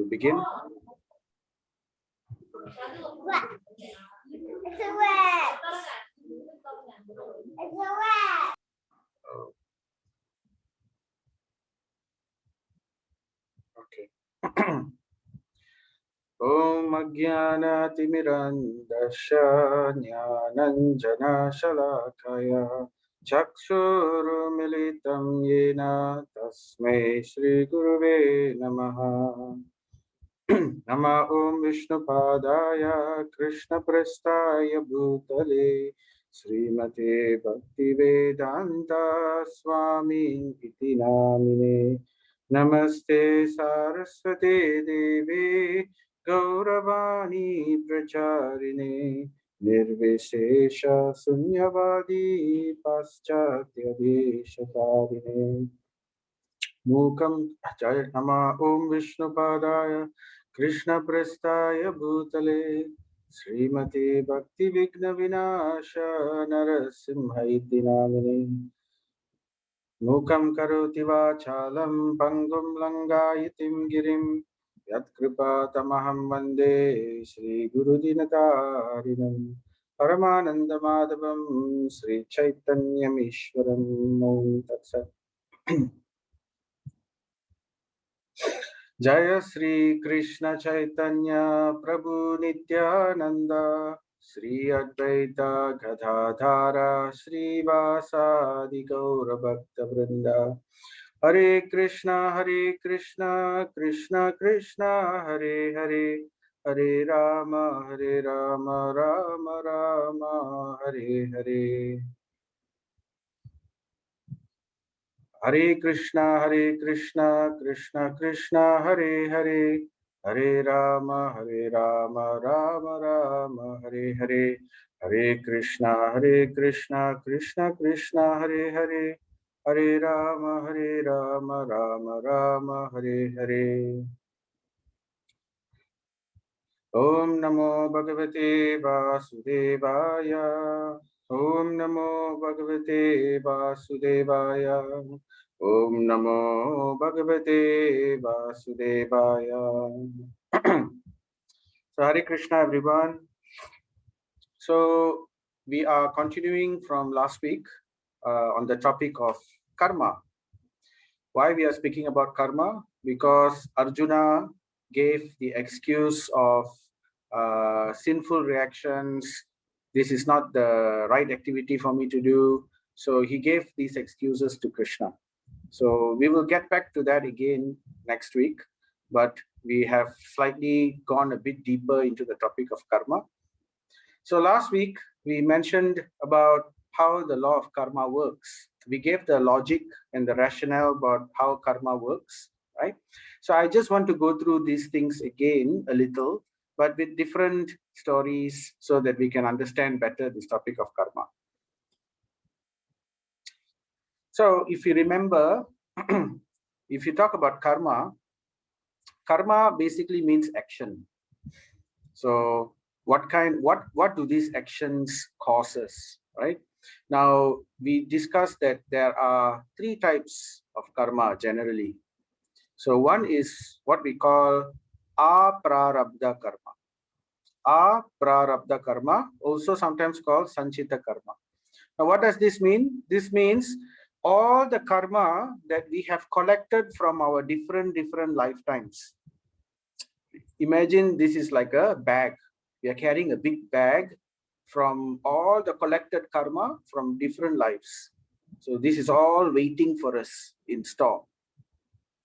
to begin. Okay. Om Ajnanatimirandasya Jnananjana Chakshurumilitam Yena Tasmai Shri Guruve Namaha. Nama Om Vishnupadaya Krishna Prestaya Bhutale Srimate Bhaktivedanta Swami Iti Namine. Namaste Saraswate Devi Gauravani Pracharine Nirvishesha Sunyavadi Paschatya Deshatarine Mukam Jaya Nama Om Vishnupadaya Krishna Prestaya Bhutale Srimati Bhakti Vigna Vinasha Narasimhaiti Namine Mukam karoti vachalam pangum langayitim girim yatkripa tamaham vande Shri Guru Dinatarinam Paramananda Madhavam Shri Chaitanyam Ishwaram Om Tatsat. Jaya Shri Krishna Chaitanya Prabhu Nityananda Shri Advaita Gadadhara Shri Vasadi Gaura Bhakta Vrinda Hare Krishna Krishna Krishna Hare Hare Hare Rama Rama Rama Hare Hare Hare Krishna Krishna Krishna Hare Hare Hare Rama Rama Rama Hare Hare Hare Krishna Krishna Krishna Hare Hare Hare Rama Rama Rama Hare Hare Om Namo Bhagavate Vasudevaya Om Namo Bhagavate Vasudevaya Om Namo Bhagavate Vasudevaya. So Hare Krishna everyone. So we are continuing from last week on the topic of karma. Why we are speaking about karma? Because Arjuna gave the excuse of sinful reactions. This is not the right activity for me to do. So he gave these excuses to Krishna. So we will get back to that again next week, but we have slightly gone a bit deeper into the topic of karma. So last week we mentioned about how the law of karma works. We gave the logic and the rationale about how karma works, right? So I just want to go through these things again a little, but with different stories so that we can understand better this topic of karma. So if you remember, if you talk about karma, karma basically means action. So what do these actions cause us, right? Now we discussed that there are three types of karma generally. So one is what we call aprarabdha karma. Aprarabdha karma, also sometimes called sanchita karma. Now what does this mean? This means all the karma that we have collected from our different lifetimes. Imagine this is like a bag. We are carrying a big bag from all the collected karma from different lives. So this is all waiting for us in store.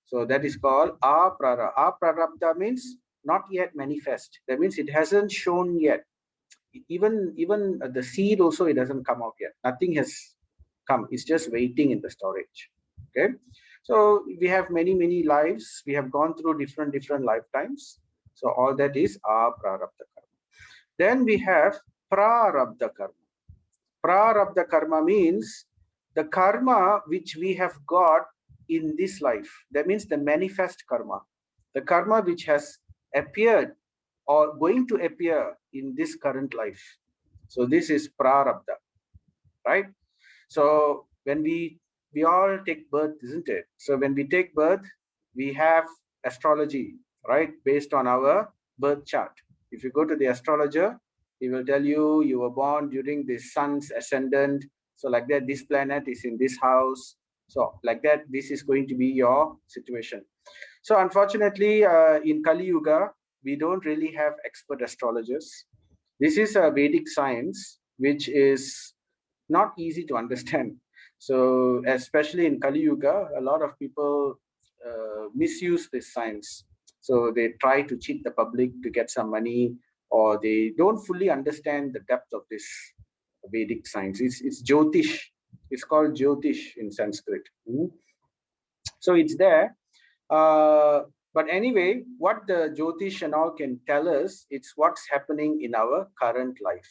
So that is called aprarabdha. Aprarabdha means not yet manifest. That means it hasn't shown yet. Even the seed also, it doesn't come out yet. Nothing has come. It's just waiting in the storage. Okay. So we have many lives. We have gone through different lifetimes. So all that is aprarabdha karma. Then we have prarabdha karma. Prarabdha karma means the karma which we have got in this life. That means the manifest karma. The karma which has appeared or going to appear in this current life. So this is prarabdha, right? So when we all take birth, isn't it? So when we take birth, we have astrology. right? Based on our birth chart. If you go to the astrologer, he will tell you you were born during the sun's ascendant. So like that, this planet is in this house. So like that, this is going to be your situation. So unfortunately, in Kali Yuga, we don't really have expert astrologers. This is a Vedic science, which is not easy to understand. So especially in Kali Yuga, a lot of people misuse this science. So they try to cheat the public to get some money, or they don't fully understand the depth of this Vedic science. It's Jyotish. It's called Jyotish in Sanskrit. So it's there. But anyway, what the Jyotish and all can tell us, it's what's happening in our current life.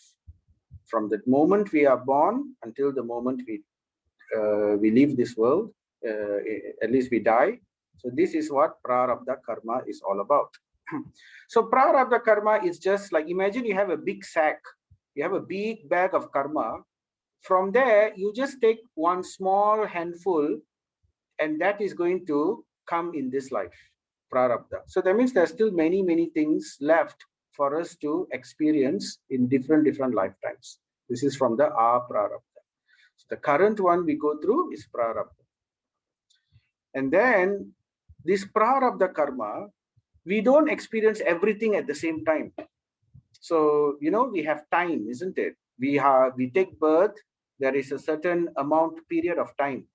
From the moment we are born until the moment we leave this world, at least we die. So this is what Prarabdha Karma is all about. So Prarabdha Karma is just like, imagine you have a big sack, you have a big bag of karma. From there, you just take one small handful, and that is going to come in this life, Prarabdha. So that means there's still many, many things left for us to experience in different lifetimes. This is from the Aprarabdha. So the current one we go through is Prarabdha. And then this Prarabdha karma, we don't experience everything at the same time. So, we have time, isn't it? We take birth, there is a certain period of time.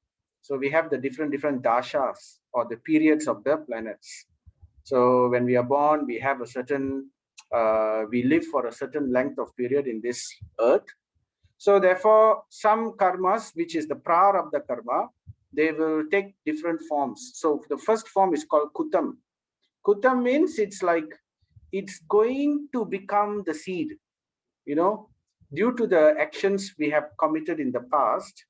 So we have the different dashas, or the periods of the planets. So when we are born, we have a certain, we live for a certain length of period in this earth. So therefore, some karmas, which is the Prarabdha karma, they will take different forms. So the first form is called Kutam. Kutam means it's like, it's going to become the seed, due to the actions we have committed in the past.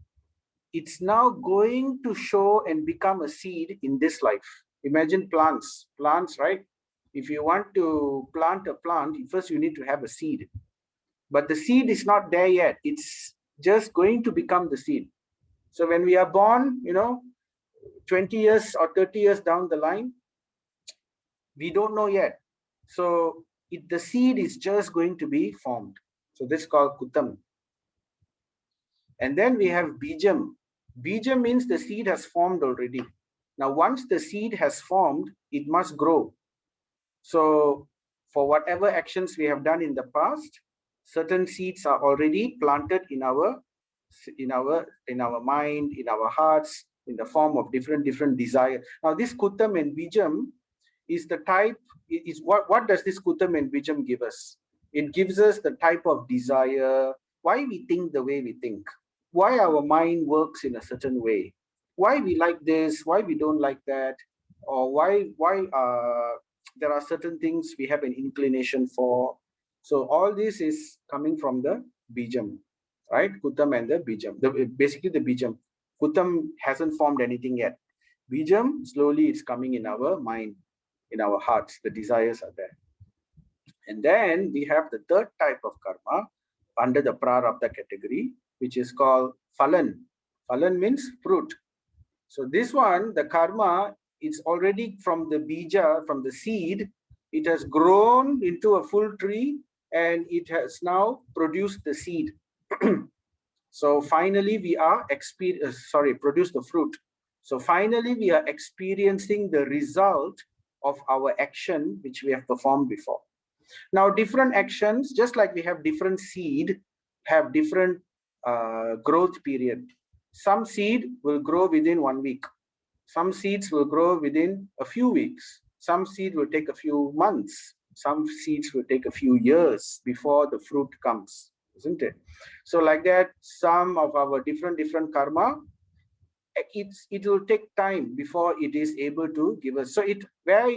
It's now going to show and become a seed in this life. Imagine plants, right? If you want to plant a plant, first you need to have a seed. But the seed is not there yet. It's just going to become the seed. So when we are born, 20 years or 30 years down the line, we don't know yet. So the seed is just going to be formed. So this is called Kutam. And then we have Bijam. Bijam means the seed has formed already. Now, once the seed has formed, it must grow. So for whatever actions we have done in the past, certain seeds are already planted in our mind, in our hearts, in the form of different desires. Now, this Kutam and Bijam is the type, is what does this Kutam and Bijam give us? It gives us the type of desire, why we think the way we think, why our mind works in a certain way, why we like this, why we don't like that, or why there are certain things we have an inclination for. So all this is coming from the Bijam, right? Kutam and the Bijam. Basically the Bijam. Kutam hasn't formed anything yet. Bijam, slowly it's coming in our mind, in our hearts. The desires are there. And then we have the third type of karma under the Prarabdha category, which is called Phalan. Phalan means fruit. So this one, the karma, it's already from the bija, from the seed, it has grown into a full tree, and it has now produced the seed. So finally we are produce the fruit. So finally we are experiencing the result of our action which we have performed before. Now different actions, just like we have different seed, have different growth period. Some seed will grow within 1 week. Some seeds will grow within a few weeks. Some seed will take a few months. Some seeds will take a few years before the fruit comes, isn't it? So like that, some of our different karma, it will take time before it is able to give us. So it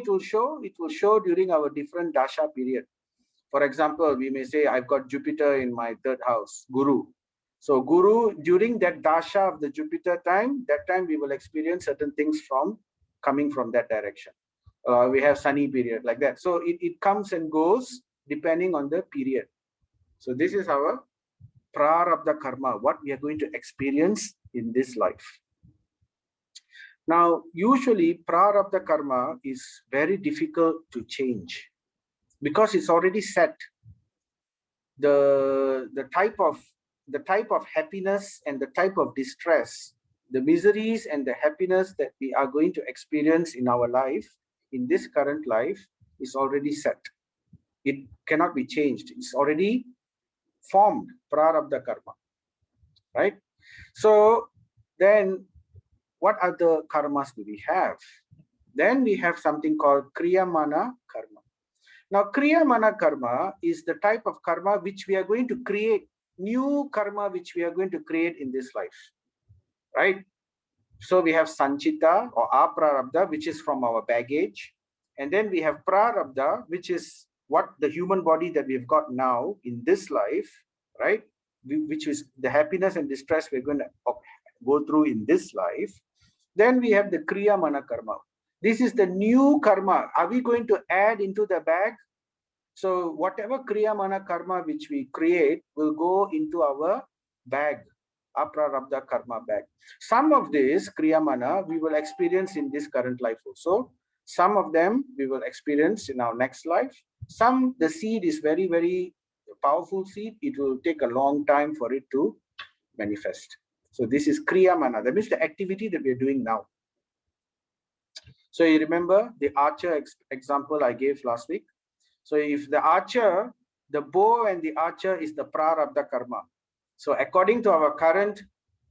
will show during our different dasha period. For example, we may say, I've got Jupiter in my third house, Guru. So Guru, during that dasha of the Jupiter time, that time we will experience certain things coming from that direction. We have sunny period, like that. So it comes and goes depending on the period. So this is our Prarabdha karma, what we are going to experience in this life. Now, usually prarabdha karma is very difficult to change because it's already set. The type of happiness and the type of distress, the miseries and the happiness that we are going to experience in our life, in this current life, is already set. It cannot be changed. It's already formed, prarabdha karma, right? So then what other karmas do we have? Then we have something called kriyamana karma. Now, kriyamana karma is the type of karma which we are going to create, new karma which we are going to create in this life, right? So we have sanchita or aprarabdha, which is from our baggage. And then we have prarabdha, which is what the human body that we've got now in this life, right? Which is the happiness and distress we're going to go through in this life. Then we have the kriyamana karma. This is the new karma. Are we going to add into the bag? So whatever kriyamana karma which we create will go into our bag, aprarabdha karma bag. Some of this kriyamana we will experience in this current life also. Some of them we will experience in our next life. Some, the seed is very, very powerful seed. It will take a long time for it to manifest. So this is kriyamana. That means the activity that we are doing now. So you remember the archer example I gave last week? So if the archer, the bow and the archer is the prarabdha karma. So according to our current,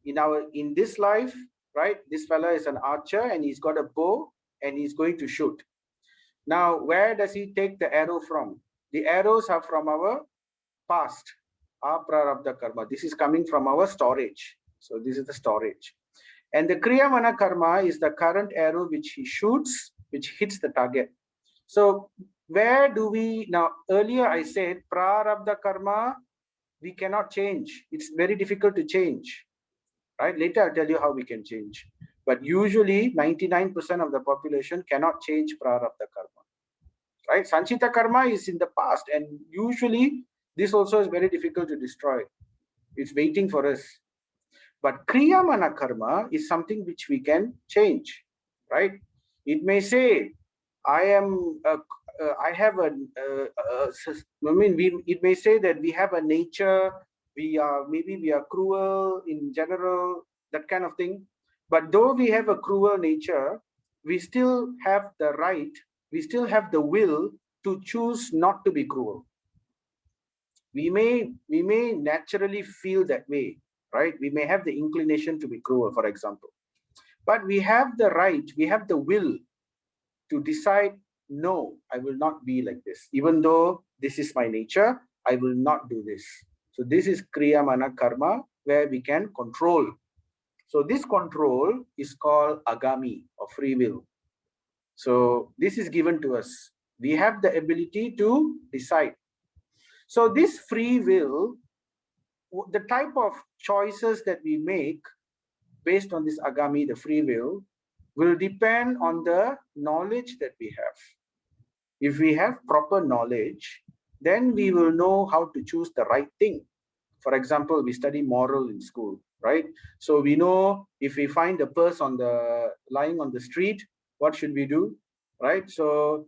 in this life, right, this fella is an archer and he's got a bow and he's going to shoot. Now, where does he take the arrow from? The arrows are from our past, our prarabdha karma. This is coming from our storage. So this is the storage. And the kriyamana karma is the current arrow which he shoots, which hits the target. So where do we, now earlier I said prarabdha karma, we cannot change. It's very difficult to change, right? Later I'll tell you how we can change. But usually 99% of the population cannot change prarabdha karma, right? Sanchita karma is in the past, and usually this also is very difficult to destroy. It's waiting for us. But kriyamana karma is something which we can change, right? It may say, I have a, I mean, it may say that we have a nature, maybe we are cruel in general, that kind of thing. But though we have a cruel nature, we still have the right, we still have the will to choose not to be cruel. We may naturally feel that way, right? We may have the inclination to be cruel, for example. But we have the right, we have the will to decide, no, I will not be like this. Even though this is my nature, I will not do this. So this is kriyamana karma, where we can control. So this control is called agami, or free will. So this is given to us. We have the ability to decide. So this free will, the type of choices that we make based on this agami, the free will depend on the knowledge that we have. If we have proper knowledge, then we will know how to choose the right thing. For example, we study moral in school, right? So we know if we find a purse lying on the street, what should we do, right? So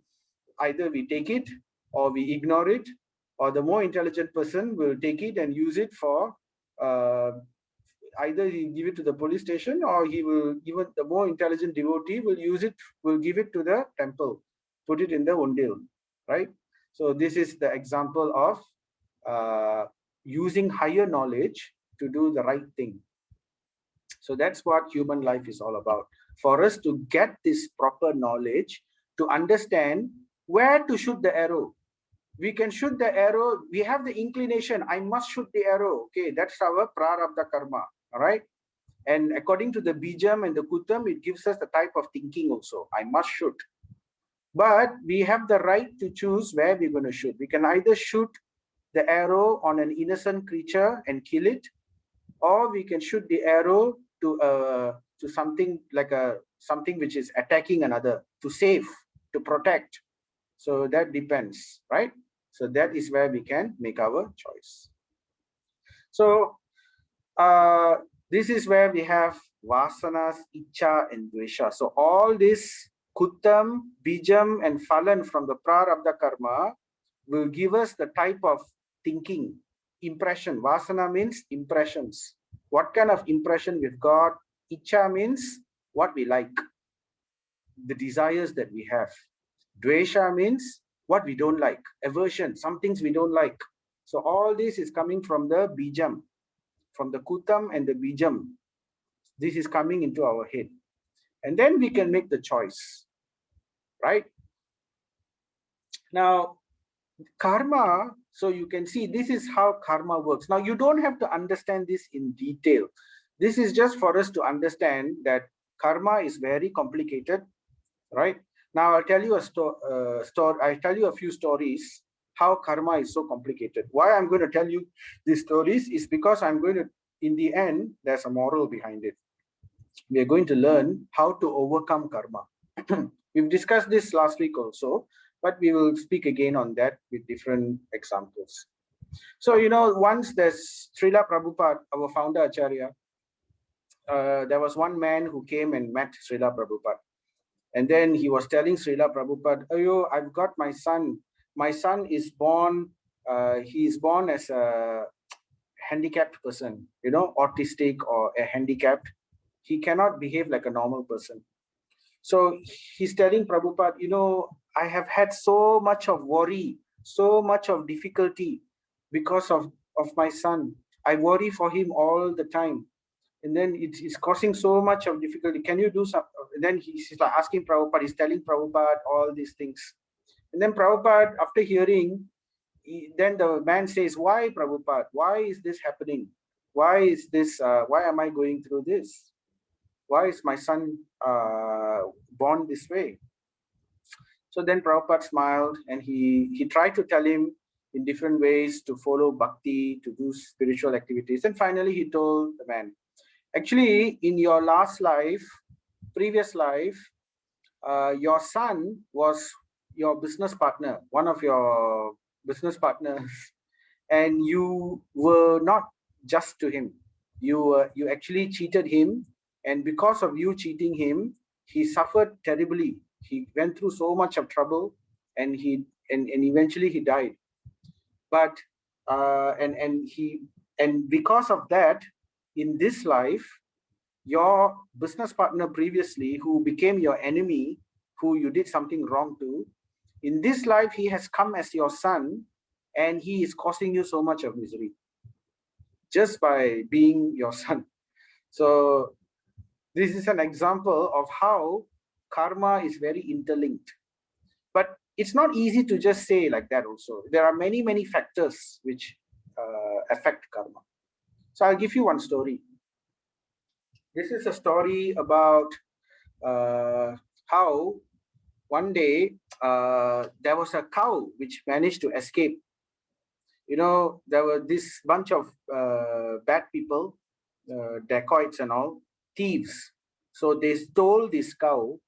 either we take it or we ignore it, or the more intelligent person will take it and use it for either he give it to the police station, or he will, even the more intelligent devotee will give it to the temple, put it in the undil, right? So this is the example of using higher knowledge to do the right thing. So that's what human life is all about. For us to get this proper knowledge, to understand where to shoot the arrow. We can shoot the arrow. We have the inclination, I must shoot the arrow. Okay, that's our prarabdha karma. All right. And according to the bijam and the kutam, it gives us the type of thinking also. I must shoot. But we have the right to choose where we're going to shoot. We can either shoot the arrow on an innocent creature and kill it, or we can shoot the arrow to something like something which is attacking another, to save, to protect. So that depends, right? So that is where we can make our choice. So this is where we have vasanas, icha, and dvesha. So all this kutam, bijam, and phalan from the prarabdha karma will give us the type of thinking, impression. Vasana means impressions. What kind of impression we've got? Icha means what we like, the desires that we have. Dvesha means what we don't like, aversion, some things we don't like. So all this is coming from the bijam, from the kutam and the bijam. This is coming into our head. And then we can make the choice, right? Now, karma, so you can see this is how karma works. Now, you don't have to understand this in detail. This is just for us to understand that karma is very complicated, right? Now, I'll tell you I'll tell you a few stories how karma is so complicated. Why I'm going to tell you these stories is because I'm going to, in the end, there's a moral behind it. We are going to learn how to overcome karma. We've discussed this last week also, but we will speak again on that with different examples. So, once there's Srila Prabhupada, our founder Acharya, there was one man who came and met Srila Prabhupada. And then he was telling Srila Prabhupada, "Ayo, I've got my son. My son is born, he is born as a handicapped person, autistic or a handicapped. He cannot behave like a normal person." So he's telling Prabhupada, I have had so much of worry, so much of difficulty because of my son. I worry for him all the time. And then it's causing so much of difficulty. Can you do something? Then he's like asking Prabhupada, he's telling Prabhupada all these things. And then Prabhupada, after hearing, then the man says, "Why, Prabhupada? Why is this happening? Why is this? Why am I going through this? Why is my son born this way?" So then Prabhupada smiled and he tried to tell him in different ways to follow bhakti, to do spiritual activities. And finally, he told the man, "Actually, in your last life, previous life, your son was your business partner, one of your business partners, and you were not just to him. You actually cheated him, and because of you cheating him, he suffered terribly. He went through so much of trouble, and eventually he died. But and because of that, in this life, your business partner previously, who became your enemy, who you did something wrong to, in this life, he has come as your son, and he is causing you so much of misery just by being your son." So this is an example of how karma is very interlinked. But it's not easy to just say like that also. There are many, many factors which affect karma. So I'll give you one story. This is a story about how one day there was a cow which managed to escape. There were this bunch of bad people, dacoits and all, thieves. So they stole this cow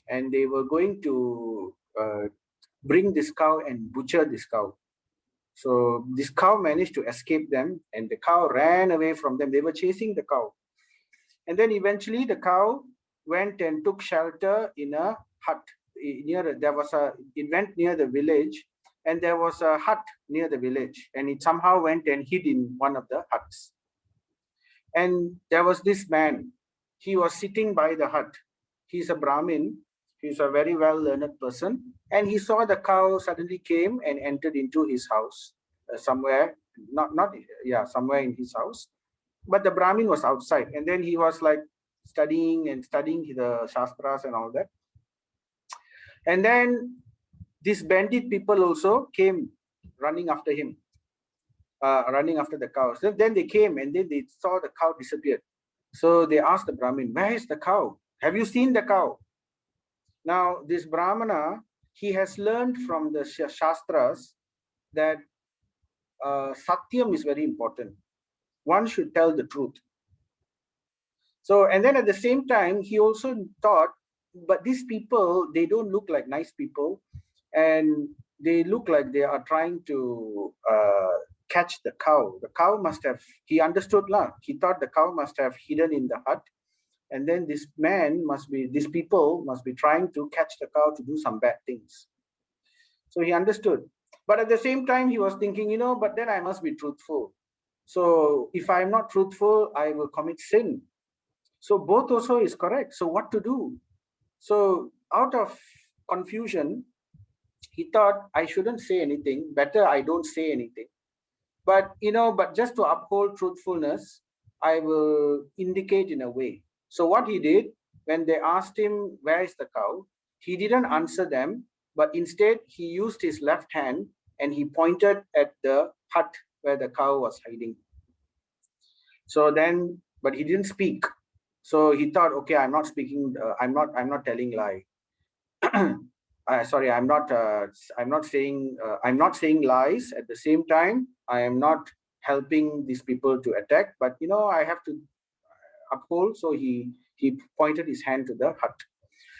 and they were going to bring this cow and butcher this cow. So this cow managed to escape them and the cow ran away from them. They were chasing the cow. And then eventually the cow went and took shelter in a hut. It went near the village, and there was a hut near the village, and it somehow went and hid in one of the huts. And there was this man. He was sitting by the hut. He's a Brahmin. He's a very well-learned person. And he saw the cow suddenly came and entered into his house somewhere in his house. But the Brahmin was outside. And then he was like studying the Shastras and all that. And then these bandit people also came running after him, running after the cow. So then they came and then they saw the cow disappeared. So they asked the Brahmin, "Where is the cow? Have you seen the cow?" Now, this Brahmana, he has learned from the Shastras that Satyam is very important. One should tell the truth. So, and then at the same time, he also thought, but these people, they don't look like nice people, and they look like they are trying to catch the cow. The cow must have, he understood, he thought the cow must have hidden in the hut, And then these people must be trying to catch the cow to do some bad things. So he understood. But at the same time, he was thinking, but then I must be truthful. So if I'm not truthful, I will commit sin. So both also is correct. So what to do? So out of confusion, he thought I shouldn't say anything. Better I don't say anything. But just to uphold truthfulness, I will indicate in a way. So what he did, when they asked him, where is the cow? He didn't answer them, but instead he used his left hand and he pointed at the hut where the cow was hiding. So then, but he didn't speak. So he thought, okay, I'm not speaking. I'm not telling lie. Sorry, I'm not saying lies. At the same time, I am not helping these people to attack, but I have to uphold. So he pointed his hand to the hut.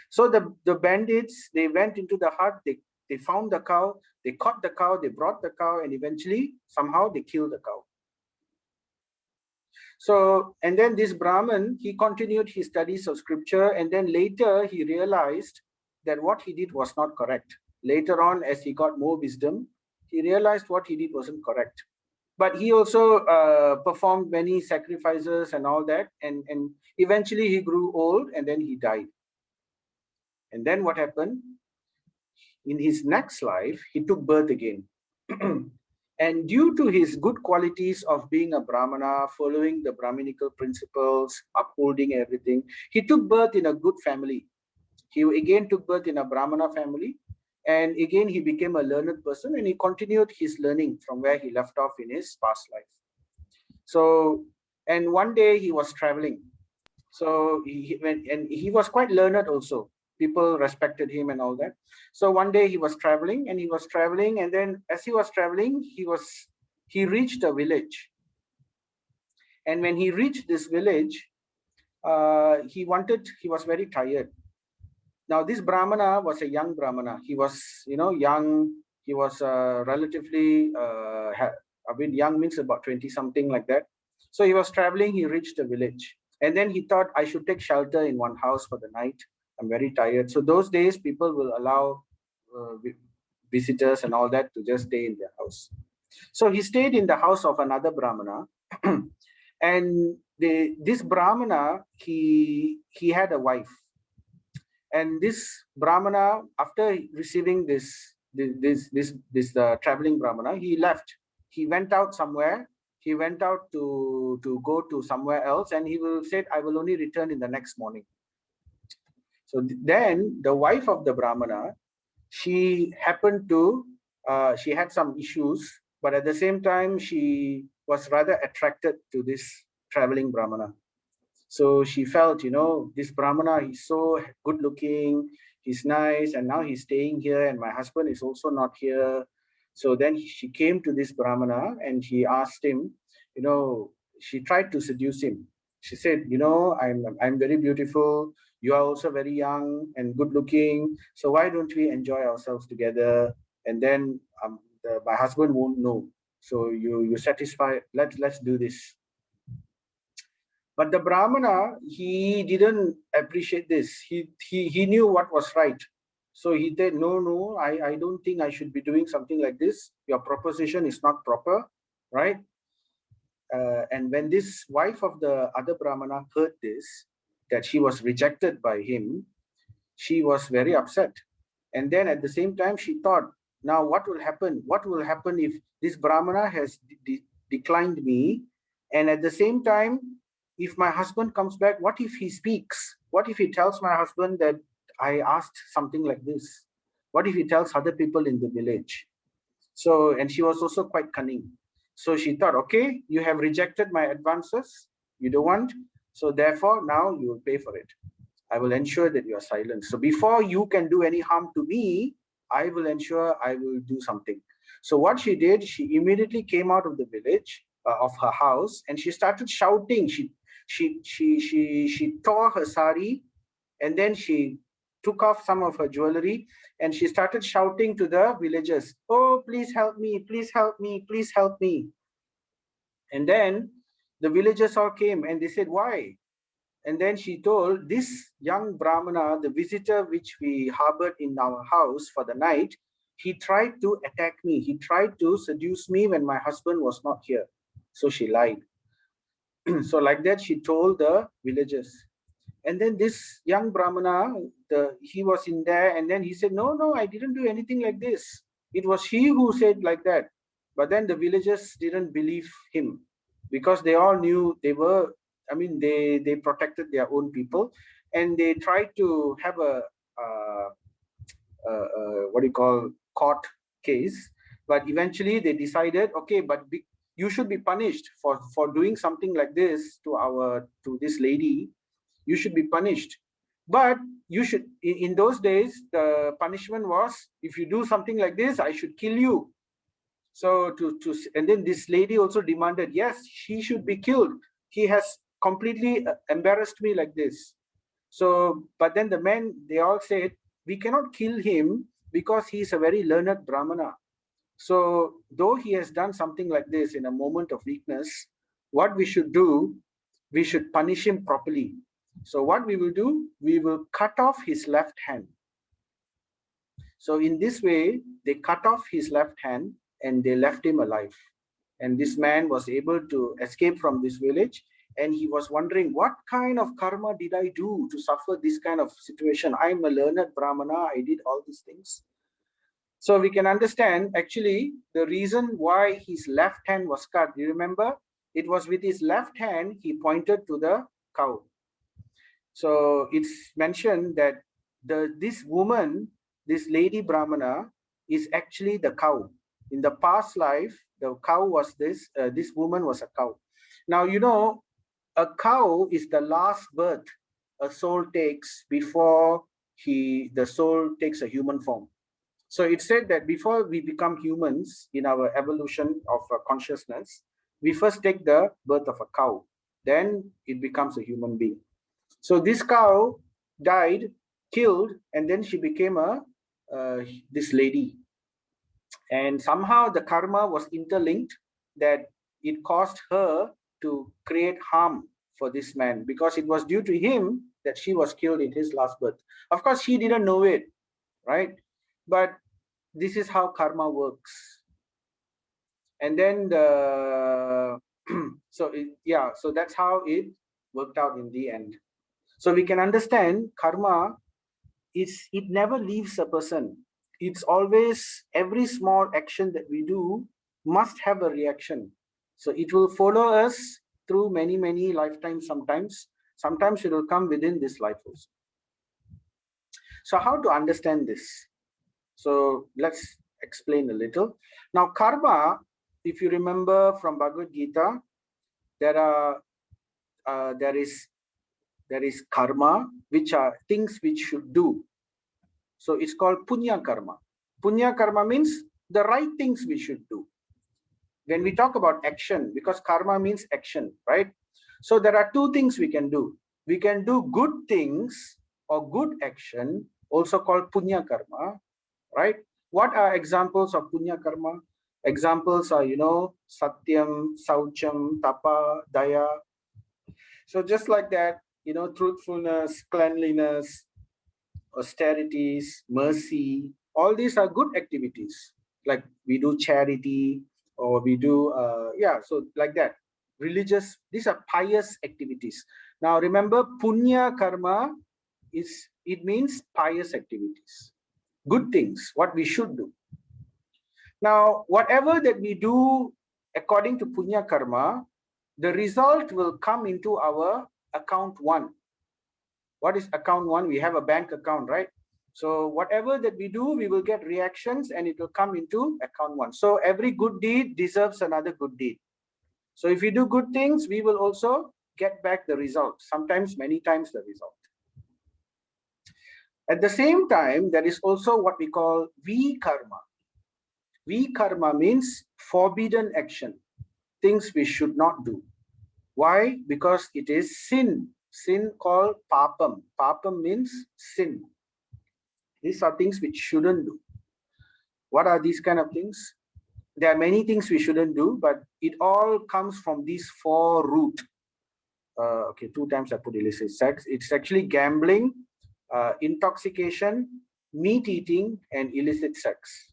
So the bandits, they went into the hut, they found the cow, they caught the cow, they brought the cow, and eventually somehow they killed the cow. So, and then this Brahmin, he continued his studies of scripture, and then later he realized that what he did was not correct. Later on, as he got more wisdom, he realized what he did wasn't correct. But he also performed many sacrifices and all that, and eventually he grew old and then he died. And then what happened? In his next life, he took birth again. And due to his good qualities of being a Brahmana, following the Brahminical principles, upholding everything, he took birth in a good family. He again took birth in a Brahmana family. And again, he became a learned person and he continued his learning from where he left off in his past life. So, and one day he was traveling. So he went, and he was quite learned also. People respected him and all that. So one day he was traveling, and then as he was traveling, he reached a village. And when he reached this village, he was very tired. Now this Brahmana was a young Brahmana. He was, young. He was relatively, young means about 20 something like that. So he was traveling. He reached the village. And then he thought, I should take shelter in one house for the night. I'm very tired. So those days, people will allow visitors and all that to just stay in their house. So he stayed in the house of another Brahmana. And this Brahmana, he had a wife. And this Brahmana, after receiving this traveling Brahmana, he left. He went out somewhere. He went out to go to somewhere else, and he said, I will only return in the next morning. So then the wife of the Brahmana, she happened to, she had some issues, but at the same time, she was rather attracted to this traveling Brahmana. So she felt, this Brahmana, he's so good looking, he's nice, and now he's staying here, and my husband is also not here. So then she came to this Brahmana and she asked him, she tried to seduce him. She said, I'm very beautiful. You are also very young and good looking. So why don't we enjoy ourselves together? And then my husband won't know. So you satisfy. Let's do this. But the Brahmana, he didn't appreciate this. He knew what was right. So he said, no, I don't think I should be doing something like this. Your proposition is not proper, right? And when this wife of the other Brahmana heard this, that she was rejected by him, she was very upset. And then at the same time, she thought, now what will happen? What will happen if this Brahmana has declined me? And at the same time, if my husband comes back, what if he speaks? What if he tells my husband that I asked something like this? What if he tells other people in the village? So, and she was also quite cunning. So she thought, okay, you have rejected my advances. You don't want. So therefore, now you will pay for it. I will ensure that you are silent. So before you can do any harm to me, I will ensure I will do something. So what she did, she immediately came out of the village of her house and she started shouting. She tore her sari and then she took off some of her jewelry and she started shouting to the villagers, oh, please help me, please help me, please help me. And then the villagers all came and they said, why? And then she told this young Brahmana, the visitor which we harbored in our house for the night, he tried to attack me. He tried to seduce me when my husband was not here. So she lied. So like that, she told the villagers. And then this young Brahmana, he was in there, and then he said, no, no, I didn't do anything like this. It was she who said like that. But then the villagers didn't believe him because they all knew they were, I mean, they protected their own people, and they tried to have what do you call, court case. But eventually they decided, okay, but you should be punished for doing something like this to this lady. You should be punished. But you should, in those days, the punishment was, if you do something like this, I should kill you. So and then this lady also demanded, yes, she should be killed. He has completely embarrassed me like this. So, but then the men, they all said, we cannot kill him because he is a very learned Brahmana. So though he has done something like this in a moment of weakness, what we should do, we should punish him properly. So what we will do, we will cut off his left hand. So in this way, they cut off his left hand and they left him alive. And this man was able to escape from this village. And he was wondering, what kind of karma did I do to suffer this kind of situation? I'm a learned Brahmana. I did all these things. So we can understand actually the reason why his left hand was cut. Do you remember? It was with his left hand, he pointed to the cow. So it's mentioned that this woman, this lady Brahmana, is actually the cow. In the past life, the cow was this woman was a cow. Now, you know, a cow is the last birth a soul takes before the soul takes a human form. So it said that before we become humans in our evolution of consciousness, we first take the birth of a cow. Then it becomes a human being. So this cow died, killed, and then she became this lady. And somehow the karma was interlinked that it caused her to create harm for this man because it was due to him that she was killed in his last birth. Of course, she didn't know it, right? But this is how karma works. And then so that's how it worked out in the end. So we can understand karma it never leaves a person. It's always, every small action that we do must have a reaction. So it will follow us through many, many lifetimes sometimes. Sometimes it will come within this life also. So how to understand this? So let's explain a little. Now karma, if you remember from Bhagavad Gita, there is karma, which are things which should do. So it's called punya karma. Punya karma means the right things we should do. When we talk about action, because karma means action, right? So there are two things we can do. We can do good things or good action, also called punya karma, right? What are examples of punya karma? Examples are, satyam, saucham, tapa, daya. So just like that, truthfulness, cleanliness, austerities, mercy, all these are good activities. Like we do charity or we do, so like that. Religious, these are pious activities. Now remember, punya karma it means pious activities, good things, what we should do. Now, whatever that we do according to punya karma, the result will come into our account one. What is account one? We have a bank account, right? So whatever that we do, we will get reactions and it will come into account one. So every good deed deserves another good deed. So if we do good things, we will also get back the result, sometimes many times the result. At the same time, there is also what we call vikarma. Vikarma means forbidden action, things we should not do. Why? Because it is sin. Sin called papam. Papam means sin. These are things which shouldn't do. What are these kind of things? There are many things we shouldn't do, but it all comes from these four roots. Okay, 2 times I put illicit sex. It's actually gambling, intoxication, meat eating, and illicit sex.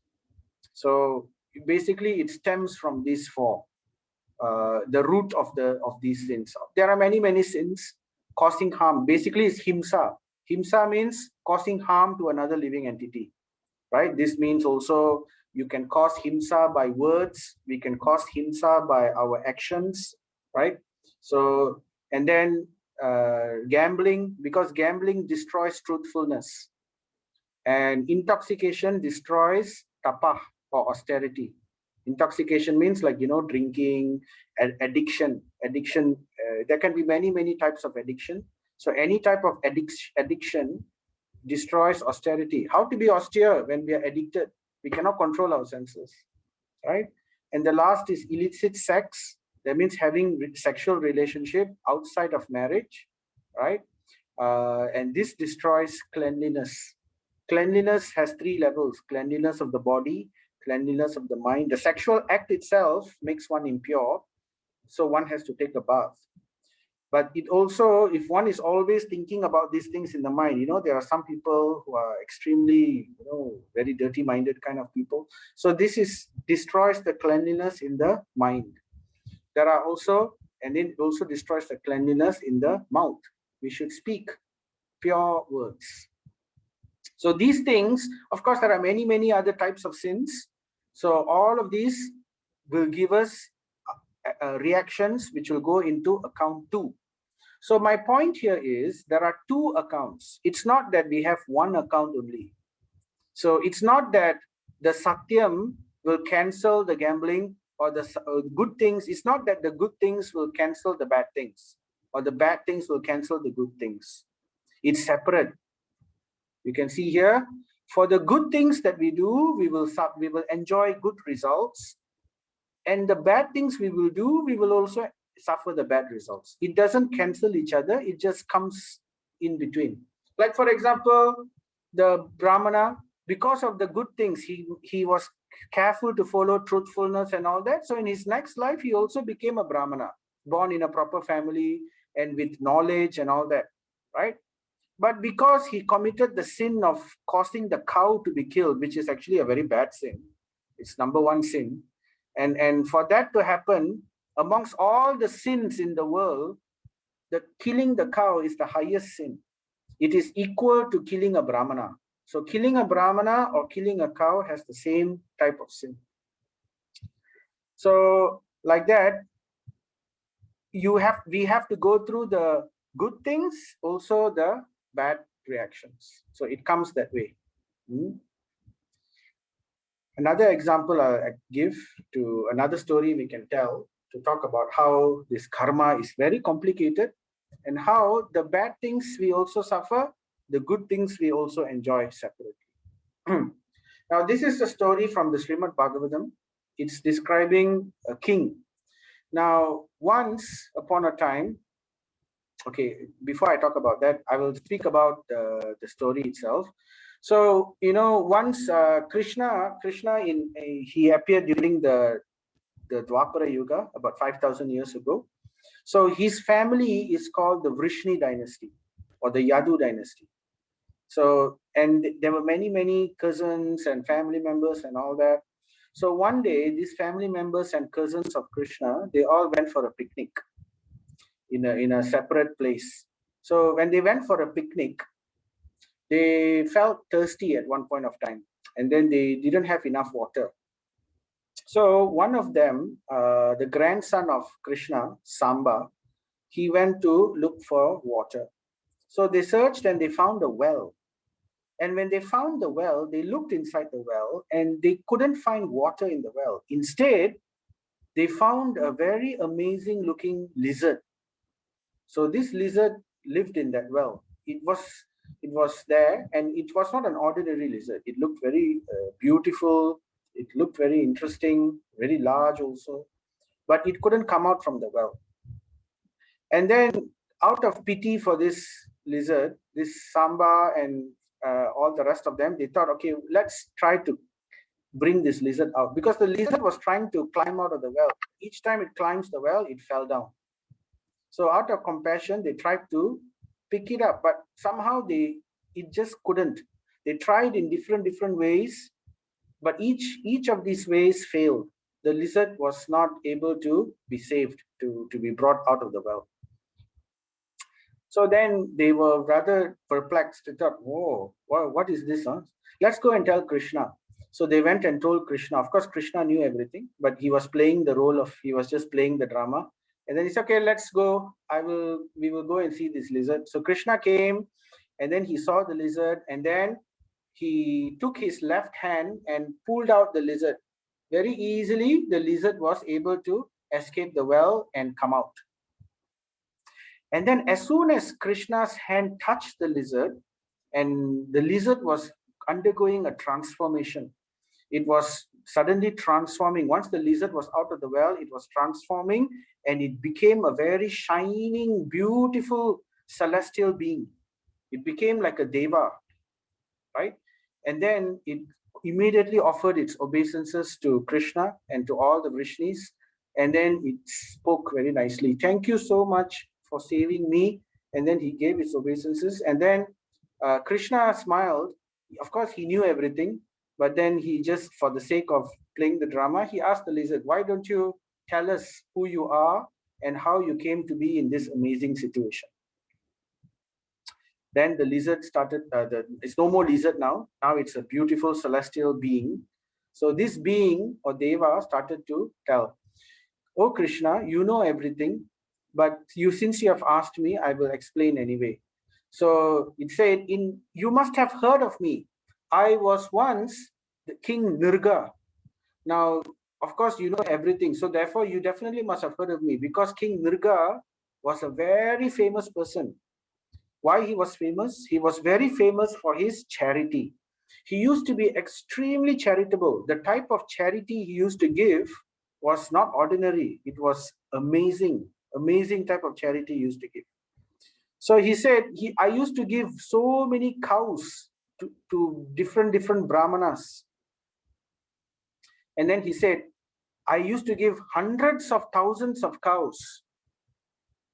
So basically, it stems from these 4. The root of these sins. There are many sins causing harm. Basically, it's himsa. Himsa means causing harm to another living entity, right? This means also you can cause himsa by words. We can cause himsa by our actions, right? So, and then gambling, because gambling destroys truthfulness, and intoxication destroys tapah or austerity. Intoxication means, like, drinking, addiction. There can be many types of addiction. So any type of addiction destroys austerity. How to be austere when we are addicted? We cannot control our senses, right? And the last is illicit sex. That means having sexual relationship outside of marriage, right? And this destroys cleanliness. Cleanliness has 3 levels: cleanliness of the body, cleanliness of the mind. The sexual act itself makes one impure, so one has to take a bath. But it also, if one is always thinking about these things in the mind, there are some people who are extremely, very dirty minded kind of people. So this destroys the cleanliness in the mind. There are also, and it also destroys the cleanliness in the mouth. We should speak pure words. So these things, of course, there are many other types of sins. So all of these will give us reactions which will go into account 2. So my point here is there are 2 accounts. It's not that we have 1 account only. So it's not that the satyam will cancel the gambling or the good things. It's not that the good things will cancel the bad things, or the bad things will cancel the good things. It's separate. You can see here, for the good things that we do, we will enjoy good results. And the bad things we will do, we will also suffer the bad results. It doesn't cancel each other. It just comes in between. Like, for example, the Brahmana, because of the good things, he was careful to follow truthfulness and all that. So in his next life, he also became a Brahmana, born in a proper family and with knowledge and all that, right? But because he committed the sin of causing the cow to be killed, which is actually a very bad sin, it's number 1 sin. And for that to happen, amongst all the sins in the world, the killing the cow is the highest sin. It is equal to killing a Brahmana. So killing a Brahmana or killing a cow has the same type of sin. So like that, we have to go through the good things, also the bad reactions. So it comes that way. Another example I give to another story we can tell to talk about how this karma is very complicated, and how the bad things we also suffer, the good things we also enjoy separately. Now, this is the story from the Srimad Bhagavatam. It's describing a king. Now, once upon a time, okay, before I talk about that, I will speak about the story itself. So, once Krishna he appeared during the Dwapara Yuga, about 5,000 years ago. So his family is called the Vrishni dynasty or the Yadu dynasty. So, and there were many cousins and family members and all that. So one day, these family members and cousins of Krishna, they all went for a picnic in a separate place. So when they went for a picnic, they felt thirsty at one point of time, and then they didn't have enough water. So one of them, the grandson of Krishna, Samba, he went to look for water. So they searched and they found a well. And when they found the well, they looked inside the well and they couldn't find water in the well. Instead, they found a very amazing looking lizard. So this lizard lived in that well. It was there, and it was not an ordinary lizard. It looked very beautiful. It looked very interesting, very large also, but it couldn't come out from the well. And then, out of pity for this lizard, this Samba and all the rest of them, they thought, okay, let's try to bring this lizard out, because the lizard was trying to climb out of the well. Each time it climbs the well, it fell down. So out of compassion, they tried to pick it up, but somehow it just couldn't. They tried in different ways, but each of these ways failed. The lizard was not able to be saved, to be brought out of the well. So then they were rather perplexed. They thought, "Whoa, what is this? Huh? Let's go and tell Krishna." So they went and told Krishna. Of course, Krishna knew everything, but he was playing the role of, he was just playing the drama. And then he said, "Okay, let's go. We will go and see this lizard." So Krishna came, and then he saw the lizard, and then he took his left hand and pulled out the lizard. Very easily, the lizard was able to escape the well and come out. And then as soon as Krishna's hand touched the lizard, and the lizard was undergoing a transformation, it was suddenly transforming. Once the lizard was out of the well, it was transforming, and it became a very shining, beautiful celestial being. It became like a deva, right? And then it immediately offered its obeisances to Krishna and to all the Vrishnis. And then it spoke very nicely. "Thank you so much for saving me." And then he gave his obeisances. And then Krishna smiled. Of course, he knew everything. But then he just, for the sake of playing the drama, he asked the lizard, "Why don't you tell us who you are and how you came to be in this amazing situation?" Then the lizard started, it's no more lizard now. Now it's a beautiful celestial being. So this being or Deva started to tell, "Oh Krishna, you know everything, but since you have asked me, I will explain anyway." So it said, "You must have heard of me. I was once the King Nirga." Now, of course, you know everything. So therefore, you definitely must have heard of me, because King Nirga was a very famous person. Why he was famous? He was very famous for his charity. He used to be extremely charitable. The type of charity he used to give was not ordinary. It was amazing, amazing type of charity he used to give. So he said, I used to give so many cows to different brahmanas. And then he said, I used to give hundreds of thousands of cows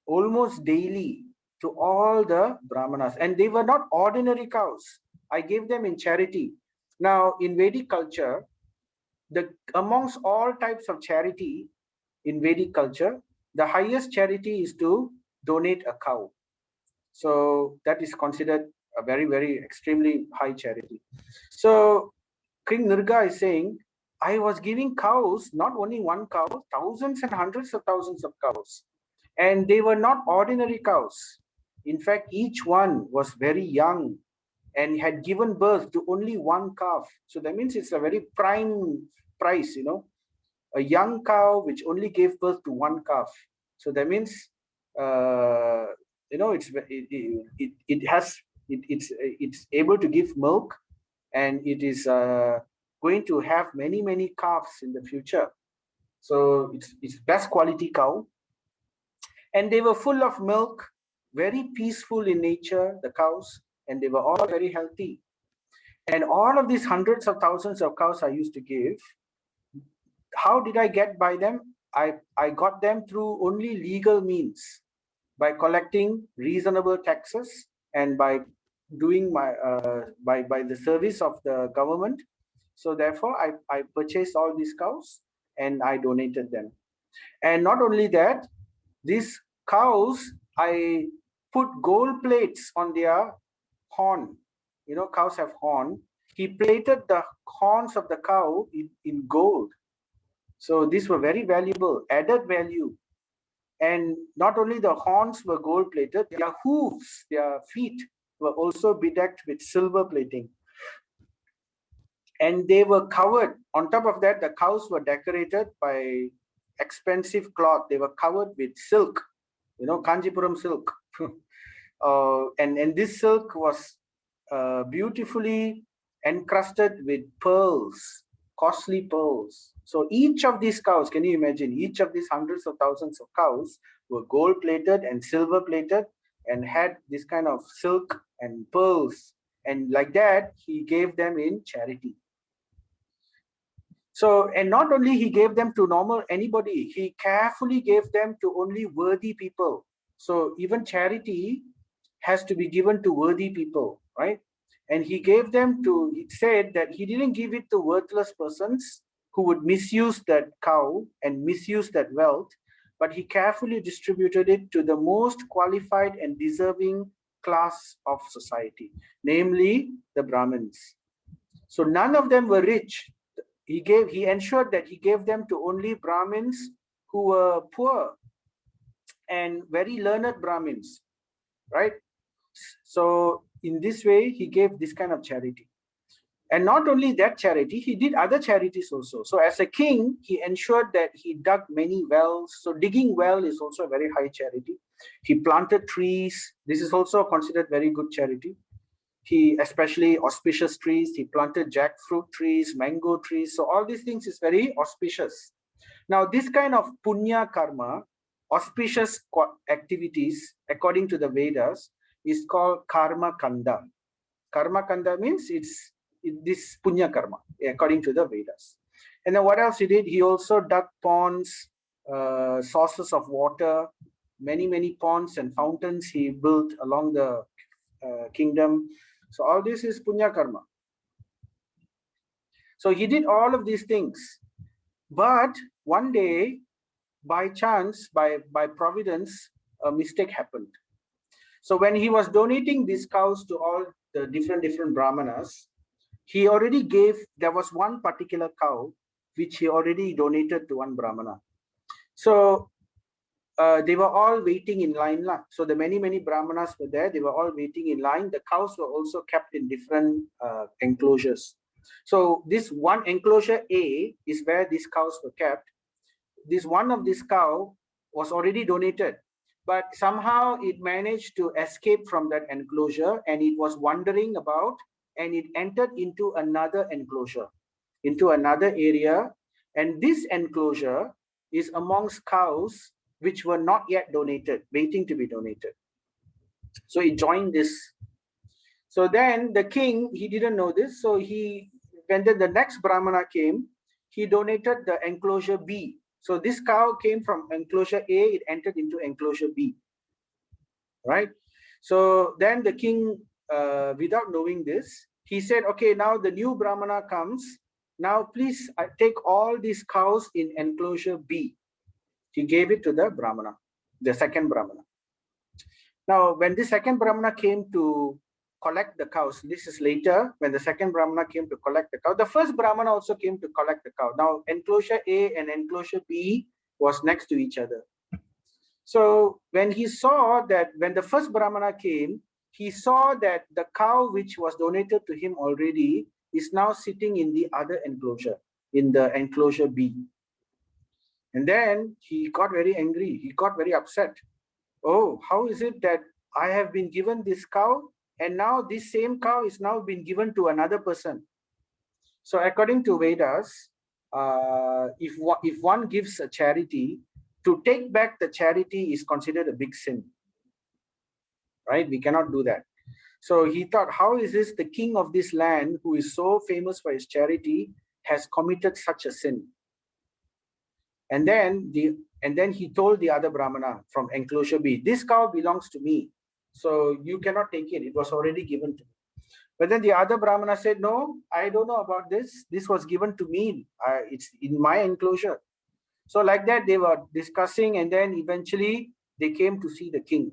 almost daily to all the brahmanas, and they were not ordinary cows. I gave them in charity. Now in Vedic culture, amongst all types of charity in Vedic culture, the highest charity is to donate a cow. So that is considered a very extremely high charity. So King Nirga is saying, I was giving cows, not only one cow, thousands and hundreds of thousands of cows. And they were not ordinary cows. In fact, each one was very young and had given birth to only one calf. So that means it's a very prime price, a young cow which only gave birth to one calf. So that means, it's able to give milk, and it is going to have many calves in the future. So it's best quality cow. And they were full of milk, very peaceful in nature, the cows, and they were all very healthy. And all of these hundreds of thousands of cows I used to give, how did I get by them? I got them through only legal means, by collecting reasonable taxes and by doing by the service of the government. So therefore, I purchased all these cows and I donated them. And not only that, these cows, I put gold plates on their horn. Cows have horn. He plated the horns of the cow in gold. So these were very valuable, added value. And not only the horns were gold plated, their hooves, their feet were also bedecked with silver plating. And they were covered. On top of that, the cows were decorated by expensive cloth. They were covered with silk, Kanjipuram silk. And this silk was beautifully encrusted with pearls, costly pearls. So each of these cows, can you imagine, each of these hundreds of thousands of cows were gold plated and silver plated and had this kind of silk and pearls. And like that, he gave them in charity. So, and not only he gave them to normal anybody, he carefully gave them to only worthy people. So even charity has to be given to worthy people, right? And he gave them to, he said that he didn't give it to worthless persons who would misuse that cow and misuse that wealth, but he carefully distributed it to the most qualified and deserving class of society, namely the Brahmins. So none of them were rich. He ensured that he gave them to only Brahmins who were poor and very learned Brahmins, right? So in this way, he gave this kind of charity. And not only that charity, he did other charities also. So as a king, he ensured that he dug many wells. So digging well is also a very high charity. He planted trees. This is also considered very good charity. He, especially auspicious trees, he planted jackfruit trees, mango trees. So all these things is very auspicious. Now, this kind of punya karma, auspicious activities, according to the Vedas, is called karma kanda. Karma kanda means this punya karma, according to the Vedas. And then what else he did? He also dug ponds, sources of water, many ponds and fountains he built along the kingdom. So all this is punya karma. So he did all of these things. But one day, by chance, by providence, a mistake happened. So when he was donating these cows to all the different brahmanas, he already gave, there was one particular cow which he already donated to one brahmana. So they were all waiting in line. So the many brahmanas were there. They were all waiting in line. The cows were also kept in different enclosures. So this one enclosure A is where these cows were kept. This one of this cow was already donated, but somehow it managed to escape from that enclosure and it was wandering about and it entered into another enclosure, into another area. And this enclosure is amongst cows which were not yet donated, waiting to be donated. So he joined this. So then the king, he didn't know this. So when the next Brahmana came, he donated the enclosure B. So this cow came from enclosure A, it entered into enclosure B, right? So then the king, without knowing this, he said, okay, now the new Brahmana comes. Now please take all these cows in enclosure B. He gave it to the Brahmana, the second Brahmana. Now, when the second Brahmana came to collect the cows, this is later, when the second Brahmana came to collect the cow, the first Brahmana also came to collect the cow. Now, enclosure A and enclosure B was next to each other. So when he saw that, when the first Brahmana came, he saw that the cow which was donated to him already is now sitting in the other enclosure, in the enclosure B. And then he got very angry. He got very upset. Oh, how is it that I have been given this cow and now this same cow is now been given to another person? So according to Vedas, if one gives a charity, to take back the charity is considered a big sin, right? We cannot do that. So he thought, how is this the king of this land, who is so famous for his charity, has committed such a sin? And then he told the other Brahmana from enclosure B, this cow belongs to me, so you cannot take it. It was already given to me. But then the other Brahmana said, no, I don't know about this. This was given to me. It's in my enclosure. So like that, they were discussing, and then eventually they came to see the king.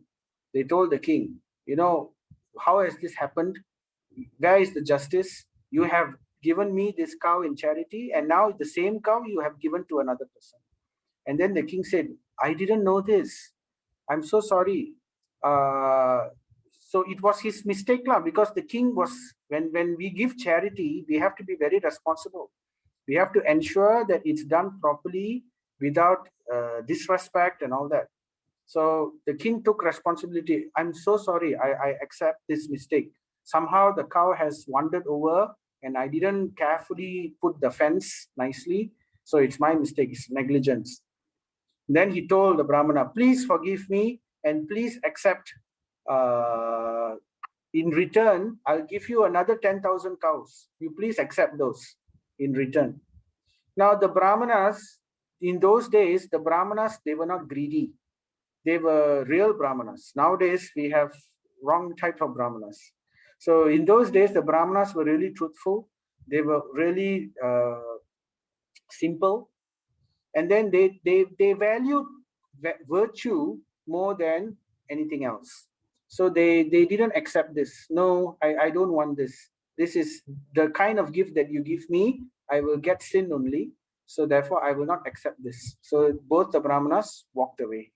They told the king, you know, how has this happened? Where is the justice? You have given me this cow in charity, and now the same cow you have given to another person. And then the king said, I didn't know this. I'm so sorry. So it was his mistake lah, because the king was, when we give charity, we have to be very responsible. We have to ensure that it's done properly without disrespect and all that. So the king took responsibility. I'm so sorry. I accept this mistake. Somehow the cow has wandered over and I didn't carefully put the fence nicely. So it's my mistake. It's negligence. Then he told the Brahmana, please forgive me and please accept. In return, I'll give you another 10,000 cows. You please accept those in return. Now the Brahmanas, in those days, the Brahmanas, they were not greedy. they were real Brahmanas. Nowadays, we have wrong type of Brahmanas. So in those days, the Brahmanas were really truthful. They were really simple. And then they valued virtue more than anything else. So they didn't accept this. No, I don't want this. This is the kind of gift that you give me. I will get sin only. So therefore, I will not accept this. So both the Brahmanas walked away.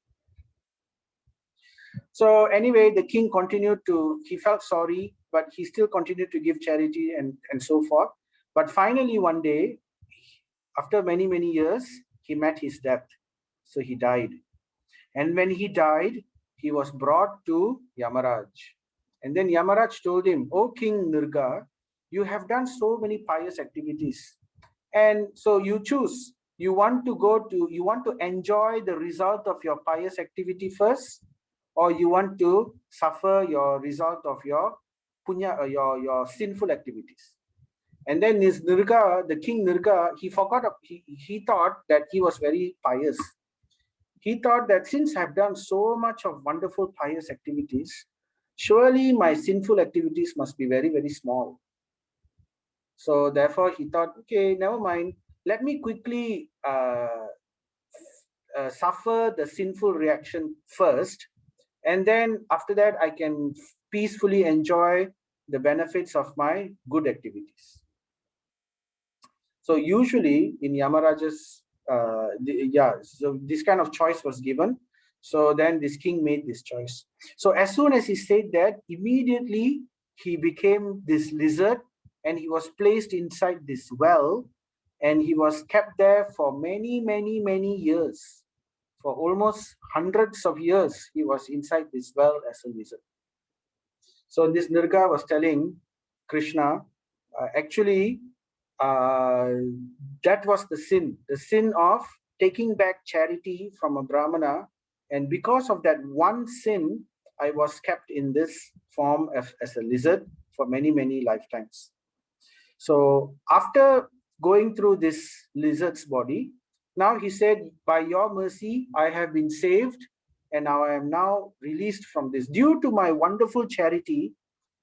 So anyway, the king continued to, he felt sorry, but he still continued to give charity and so forth. But finally, one day, after many, many years, he met his death. So he died. And when he died, he was brought to Yamaraj. And then Yamaraj told him, "O King Nirga, you have done so many pious activities. And so you choose, you want to enjoy the result of your pious activity first, or you want to suffer your result of your punya, your sinful activities." And then this Nirga, the king Nirga, he forgot, he thought that he was very pious. He thought that since I've done so much of wonderful pious activities, surely my sinful activities must be very, very small. So therefore he thought, okay, never mind. Let me quickly suffer the sinful reaction first. And then after that, I can peacefully enjoy the benefits of my good activities. So usually in Yamaraja's, so this kind of choice was given. So then this king made this choice. So as soon as he said that, immediately he became this lizard and he was placed inside this well and he was kept there for many, many, many years. For almost hundreds of years, he was inside this well as a lizard. So this Nirga was telling Krishna, actually, that was the sin of taking back charity from a Brahmana. And because of that one sin, I was kept in this form as a lizard for many, many lifetimes. So after going through this lizard's body, now he said, by your mercy, I have been saved and now I am now released from this. Due to my wonderful charity,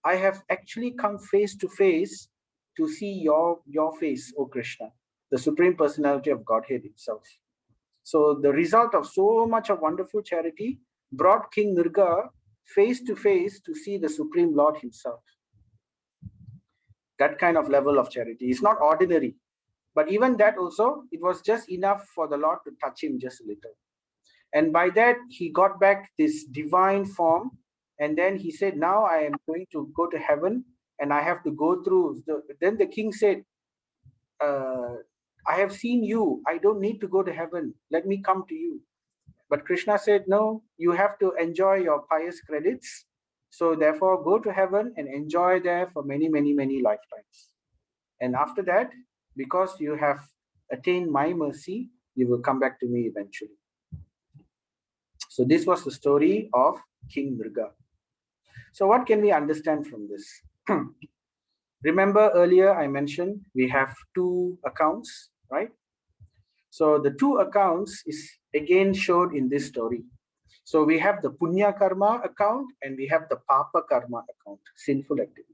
I have actually come face to face to see your face, O Krishna, the Supreme Personality of Godhead himself. So the result of so much of wonderful charity brought King Nirga face to face to see the Supreme Lord himself. That kind of level of charity is not ordinary. But even that also, it was just enough for the Lord to touch him just a little. And by that, he got back this divine form. And then he said, now I am going to go to heaven and I have to go through. Then the king said, I have seen you. I don't need to go to heaven. Let me come to you. But Krishna said, no, you have to enjoy your pious credits. So therefore, go to heaven and enjoy there for many, many, many lifetimes. And after that, because you have attained my mercy, you will come back to me eventually. So this was the story of King Nirga. So what can we understand from this? Remember earlier I mentioned we have two accounts, right? So the two accounts is again showed in this story. So we have the Punya Karma account and we have the Papa Karma account, sinful activities.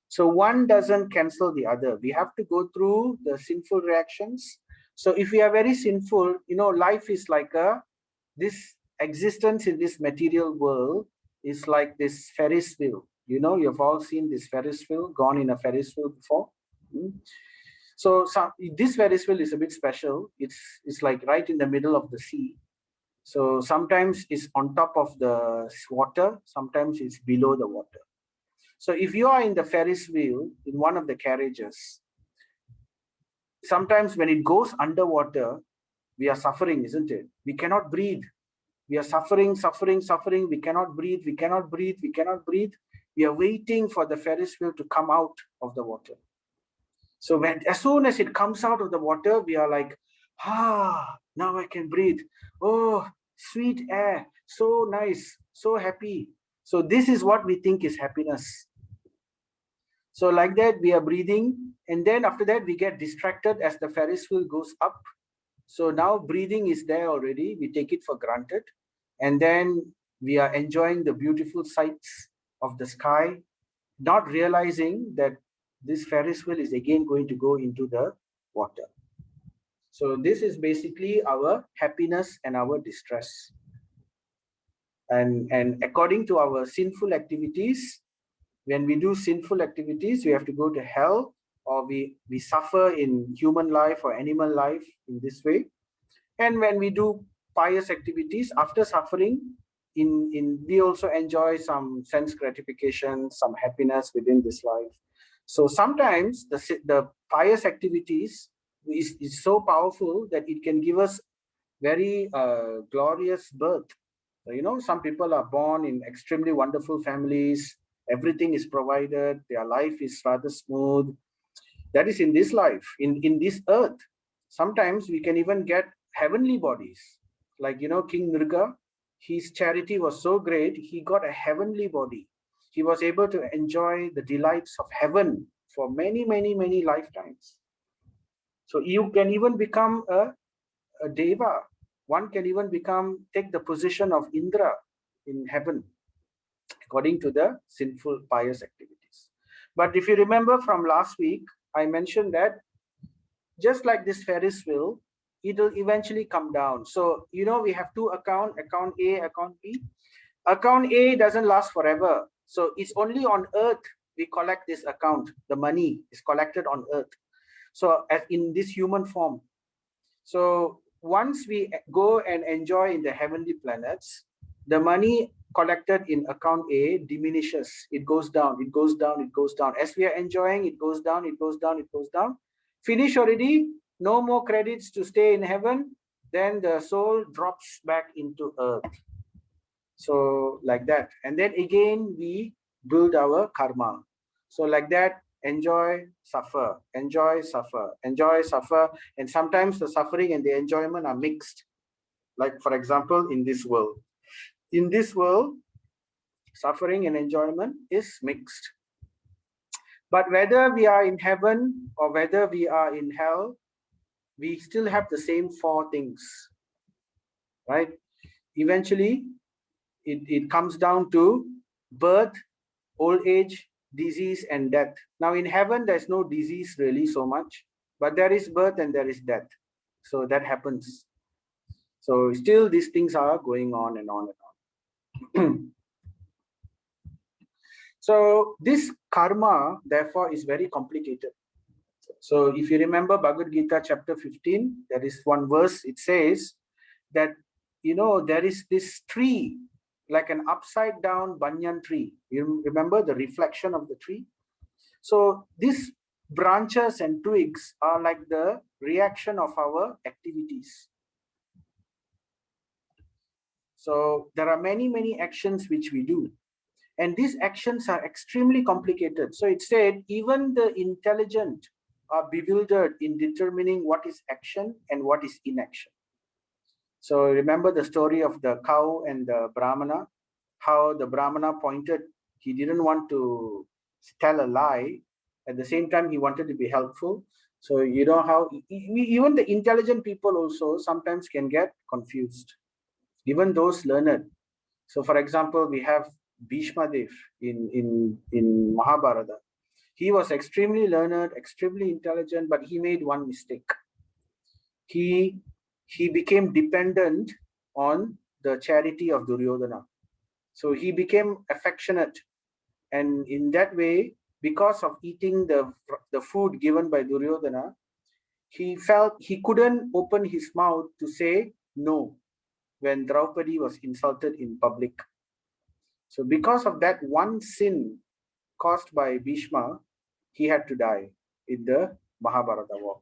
So one doesn't cancel the other. We have to go through the sinful reactions. So if we are very sinful, life is like this existence in this material world is like this Ferris wheel. You've all seen this Ferris wheel, gone in a Ferris wheel before. So this Ferris wheel is a bit special. It's like right in the middle of the sea. So sometimes it's on top of the water, sometimes it's below the water. So if you are in the Ferris wheel, in one of the carriages, sometimes when it goes underwater, we are suffering, isn't it? We cannot breathe. We are suffering. We cannot breathe. We cannot breathe. We are waiting for the Ferris wheel to come out of the water. So as soon as it comes out of the water, we are like, now I can breathe. Oh, sweet air, so nice, so happy. So this is what we think is happiness. So like that, we are breathing. And then after that, we get distracted as the Ferris wheel goes up. So now breathing is there already. We take it for granted. And then we are enjoying the beautiful sights of the sky, not realizing that this Ferris wheel is again going to go into the water. So this is basically our happiness and our distress. And according to our sinful activities, when we do sinful activities, we have to go to hell, or we suffer in human life or animal life in this way. And when we do pious activities, after suffering, we also enjoy some sense gratification, some happiness within this life. So sometimes the pious activities is so powerful that it can give us very glorious birth. You know, some people are born in extremely wonderful families, everything is provided, their life is rather smooth. That is in this life, in this earth. Sometimes we can even get heavenly bodies, like, you know, King Nirga. His charity was so great, he got a heavenly body. He was able to enjoy the delights of heaven for many, many, many lifetimes. So you can even become a deva. One can even take the position of Indra in heaven, according to the sinful pious activities. But if you remember from last week, I mentioned that just like this Ferris wheel, it'll eventually come down. So, you know, we have two accounts, account A, account B. Account A doesn't last forever. So it's only on earth we collect this account. The money is collected on earth. So as in this human form. So once we go and enjoy in the heavenly planets, the money collected in account A diminishes. It goes down, it goes down, it goes down. As we are enjoying, it goes down, it goes down, it goes down. Finish already, no more credits to stay in heaven, then the soul drops back into earth. So like that. And then again, we build our karma. So like that, enjoy, suffer, enjoy, suffer, enjoy, suffer. And sometimes the suffering and the enjoyment are mixed. Like, for example, in this world. In this world, suffering and enjoyment is mixed. But whether we are in heaven or whether we are in hell, we still have the same four things, right? Eventually, it comes down to birth, old age, disease, and death. Now, in heaven, there's no disease really so much, but there is birth and there is death. So that happens. So still, these things are going on and on and on. So this karma, therefore, is very complicated. So if you remember Bhagavad Gita chapter 15, there is one verse, it says that, you know, there is this tree, like an upside down banyan tree. You remember the reflection of the tree? So these branches and twigs are like the reaction of our activities. So there are many, many actions which we do. And these actions are extremely complicated. So it said even the intelligent are bewildered in determining what is action and what is inaction. So remember the story of the cow and the Brahmana, how the Brahmana pointed, he didn't want to tell a lie. At the same time, he wanted to be helpful. So you know how even the intelligent people also sometimes can get confused, even those learned. So for example, we have Bhishma Dev in Mahabharata. He was extremely learned, extremely intelligent, but he made one mistake. He became dependent on the charity of Duryodhana. So he became affectionate, and in that way, because of eating the food given by Duryodhana, he felt he couldn't open his mouth to say no when Draupadi was insulted in public. So because of that one sin caused by Bhishma, he had to die in the Mahabharata war.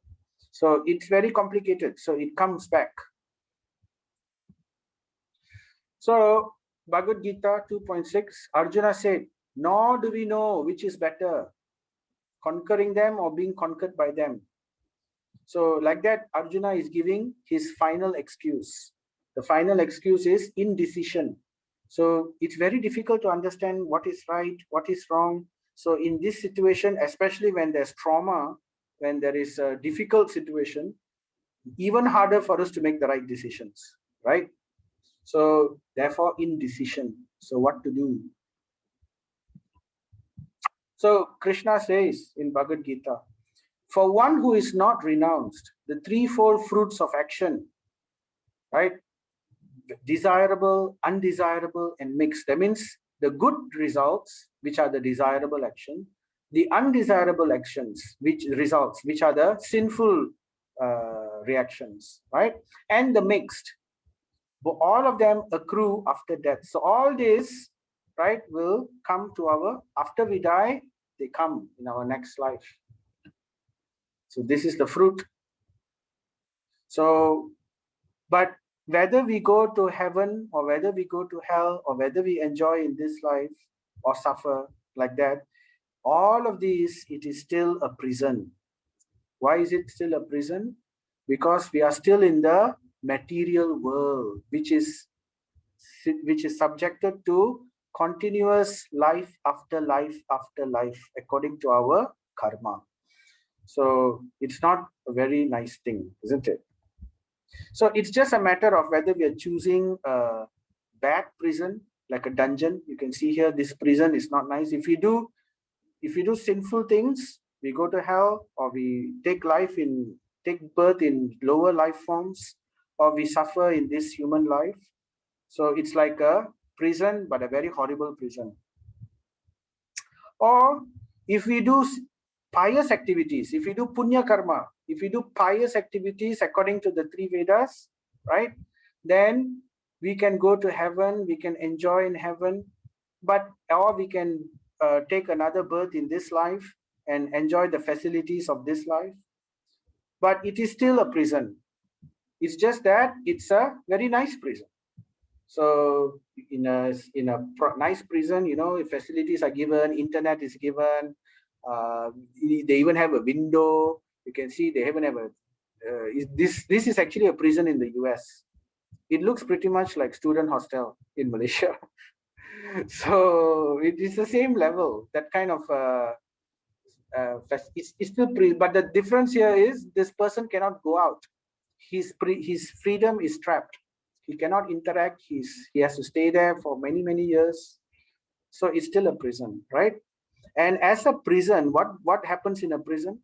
So it's very complicated. So it comes back. So Bhagavad Gita 2.6, Arjuna said, nor do we know which is better, conquering them or being conquered by them. So like that, Arjuna is giving his final excuse. The final excuse is indecision. So it's very difficult to understand what is right, what is wrong. So in this situation, especially when there's trauma, when there is a difficult situation, even harder for us to make the right decisions, right? So therefore indecision. So what to do? So Krishna says in Bhagavad Gita, for one who is not renounced the threefold fruits of action, right? Desirable, undesirable, and mixed. That means the good results, which are the desirable action, the undesirable actions, which results, which are the sinful reactions, right? And the mixed. But all of them accrue after death. So all this, right, will come to our, after we die, they come in our next life. So this is the fruit. So, but whether we go to heaven or whether we go to hell or whether we enjoy in this life or suffer like that, all of these, it is still a prison. Why is it still a prison? Because we are still in the material world, which is subjected to continuous life after life after life according to our karma. So it's not a very nice thing, isn't it? So it's just a matter of whether we are choosing a bad prison, like a dungeon. You can see here, this prison is not nice. If you do sinful things, we go to hell, or we take birth in lower life forms, or we suffer in this human life. So it's like a prison, but a very horrible prison. Or if we do pious activities, if we do punya karma, if we do pious activities according to the three Vedas, right, then we can go to heaven, we can enjoy in heaven, or we can take another birth in this life and enjoy the facilities of this life. But it is still a prison. It's just that it's a very nice prison. So in a nice prison, facilities are given, internet is given, they even have a window. You can see they even have a this is actually a prison in the US. It looks pretty much like student hostel in Malaysia. So it is the same level, that kind of it's still but the difference here is this person cannot go out. His freedom is trapped. He cannot interact. He has to stay there for many years. So it's still a prison, right? And as a prison, what happens in a prison?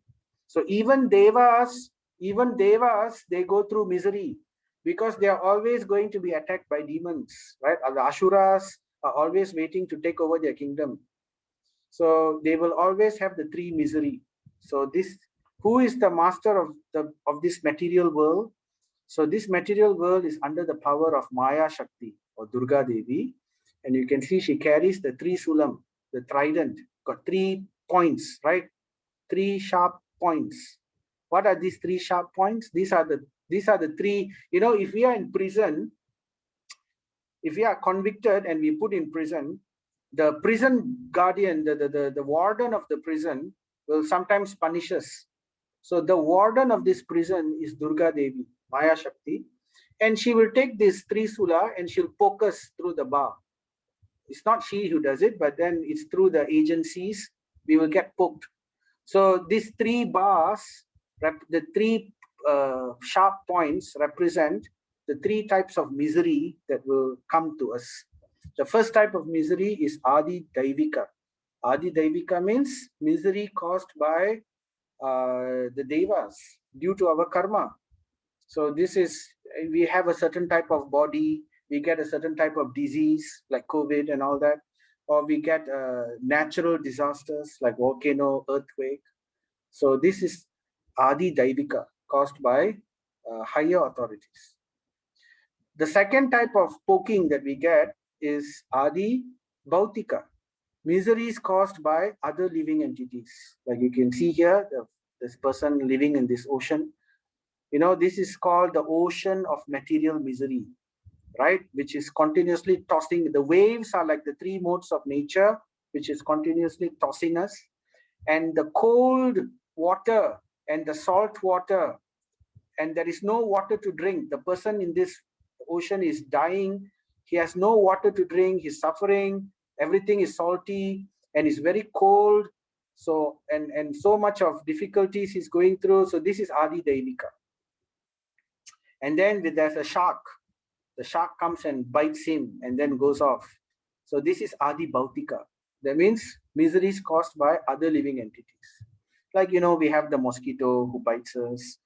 So even devas, they go through misery because they are always going to be attacked by demons, right? The Asuras are always waiting to take over their kingdom. So they will always have the three misery. So who is the master of this material world? So this material world is under the power of Maya Shakti or Durga Devi. And you can see she carries the Trisulam, the trident, got 3 points, right? 3 sharp points. What are these 3 sharp points? These are the 3, if we are in prison, if we are convicted and we put in prison, the prison guardian, the warden of the prison will sometimes punish us. So the warden of this prison is Durga Devi, Maya Shakti, and she will take this Trisula and she'll poke us through the bar. It's not she who does it, but then it's through the agencies, we will get poked. So these 3 bars, the 3 sharp points represent the 3 types of misery that will come to us. The first type of misery is Adi Daivika. Adi Daivika means misery caused by the devas due to our karma. So this is, we have a certain type of body, we get a certain type of disease like COVID and all that, or we get natural disasters like volcano, earthquake. So this is Adi Daivika, caused by higher authorities. The second type of poking that we get is Adi Bautika. Misery is caused by other living entities. Like you can see here, this person living in this ocean. This is called the ocean of material misery, right? Which is continuously tossing. The waves are like the 3 modes of nature, which is continuously tossing us. And the cold water and the salt water, and there is no water to drink. The person in this ocean is dying. He has no water to drink. He's suffering. Everything is salty and is very cold. So, and so much of difficulties he's going through. So this is Adi Daivika. And then there's a shark. The shark comes and bites him and then goes off. So this is Adi Bhautika. That means miseries caused by other living entities. Like, we have the mosquito who bites us,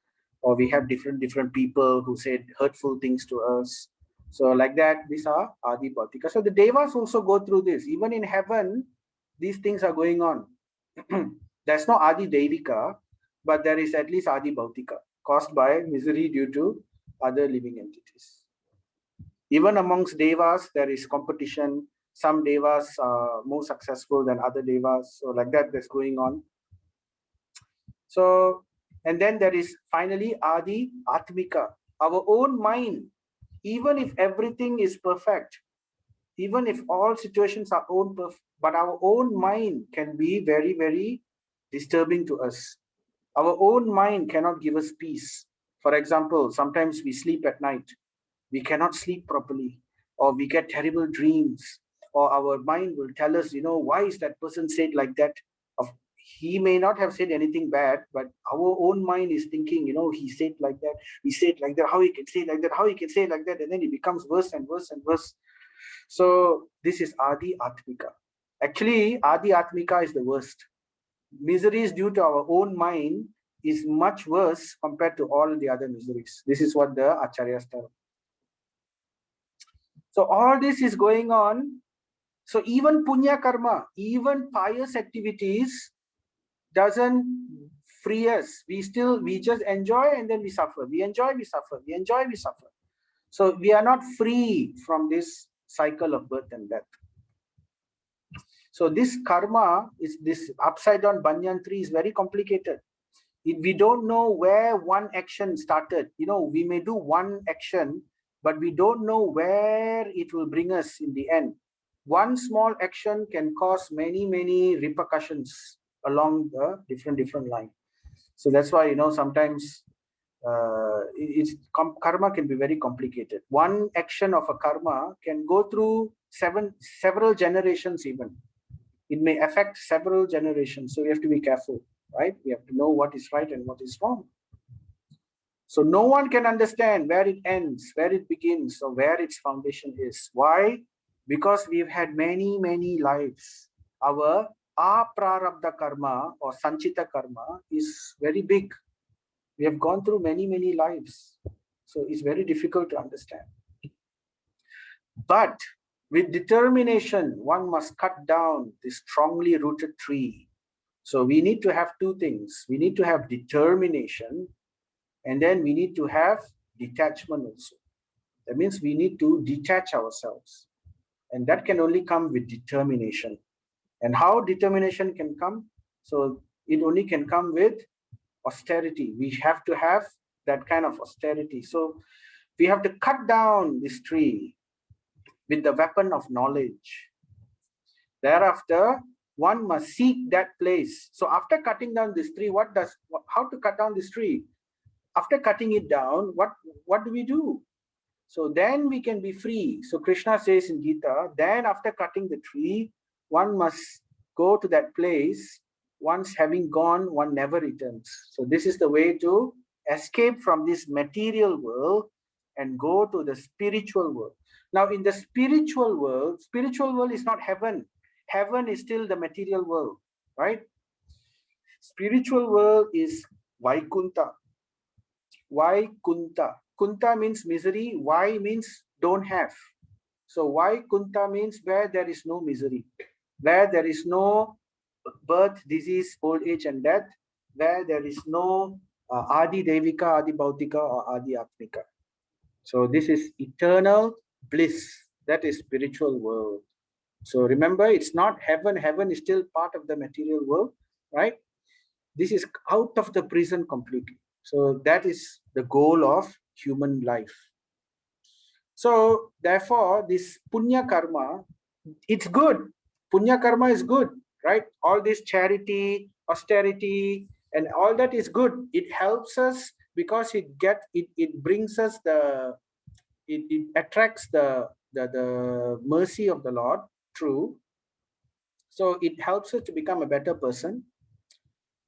or we have different people who said hurtful things to us. So like that, these are Adi Bhautika. So the Devas also go through this. Even in heaven, these things are going on. There's no Adi Devika, but there is at least Adi Bhautika, caused by misery due to other living entities. Even amongst Devas, there is competition. Some Devas are more successful than other Devas. So like that, that's going on. So, and then there is finally Adi Atmika, our own mind. Even if everything is perfect, even if all situations are but our own mind can be very, very disturbing to us. Our own mind cannot give us peace. For example, sometimes we sleep at night, we cannot sleep properly, or we get terrible dreams, or our mind will tell us, why is that person said like that? Of He may not have said anything bad, but our own mind is thinking, he said like that, he said like that, how he can say like that, how he can say like that, and then it becomes worse and worse and worse. So this is Adi Atmika. Actually, Adi Atmika is the worst. Miseries due to our own mind is much worse compared to all the other miseries. This is what the Acharyas tell. So all this is going on. So even punya karma, even pious activities doesn't free us. We just enjoy and then we suffer. We enjoy, we suffer. We enjoy, we suffer. So we are not free from this cycle of birth and death. So this karma is this upside down banyan tree is very complicated. We don't know where one action started. We may do one action, but we don't know where it will bring us in the end. One small action can cause many, many repercussions along the different line. So that's why, sometimes karma can be very complicated. One action of a karma can go through several generations even. It may affect several generations. So we have to be careful, right? We have to know what is right and what is wrong. So no one can understand where it ends, where it begins, or where its foundation is. Why? Because we've had many, many lives. Our aprarabdha karma or sanchita karma is very big. We have gone through many, many lives. So it's very difficult to understand. But with determination, one must cut down this strongly rooted tree. So we need to have two things. We need to have determination, and then we need to have detachment also. That means we need to detach ourselves. And that can only come with determination. And how determination can come? So it only can come with austerity. We have to have that kind of austerity. So we have to cut down this tree with the weapon of knowledge. Thereafter, one must seek that place. So after cutting down this tree, how to cut down this tree? After cutting it down, what do we do? So then we can be free. So Krishna says in Gita, then after cutting the tree, one must go to that place. Once having gone, one never returns. So this is the way to escape from this material world and go to the spiritual world. Now in the spiritual world is not heaven. Heaven is still the material world, right? Spiritual world is Vaikunta. Vaikunta. Kunta means misery. Vai means don't have. So Vaikunta means where there is no misery, where there is no birth, disease, old age, and death, where there is no Adi Devika, Adi Bhautika, or Adi Atmika. So this is eternal bliss. That is spiritual world. So remember, it's not heaven. Heaven is still part of the material world, right? This is out of the prison completely. So that is the goal of human life. So therefore, this punya karma, it's good. Punya karma is good, right? All this charity, austerity, and all that is good. It helps us because it brings us it attracts the mercy of the Lord. True. So it helps us to become a better person.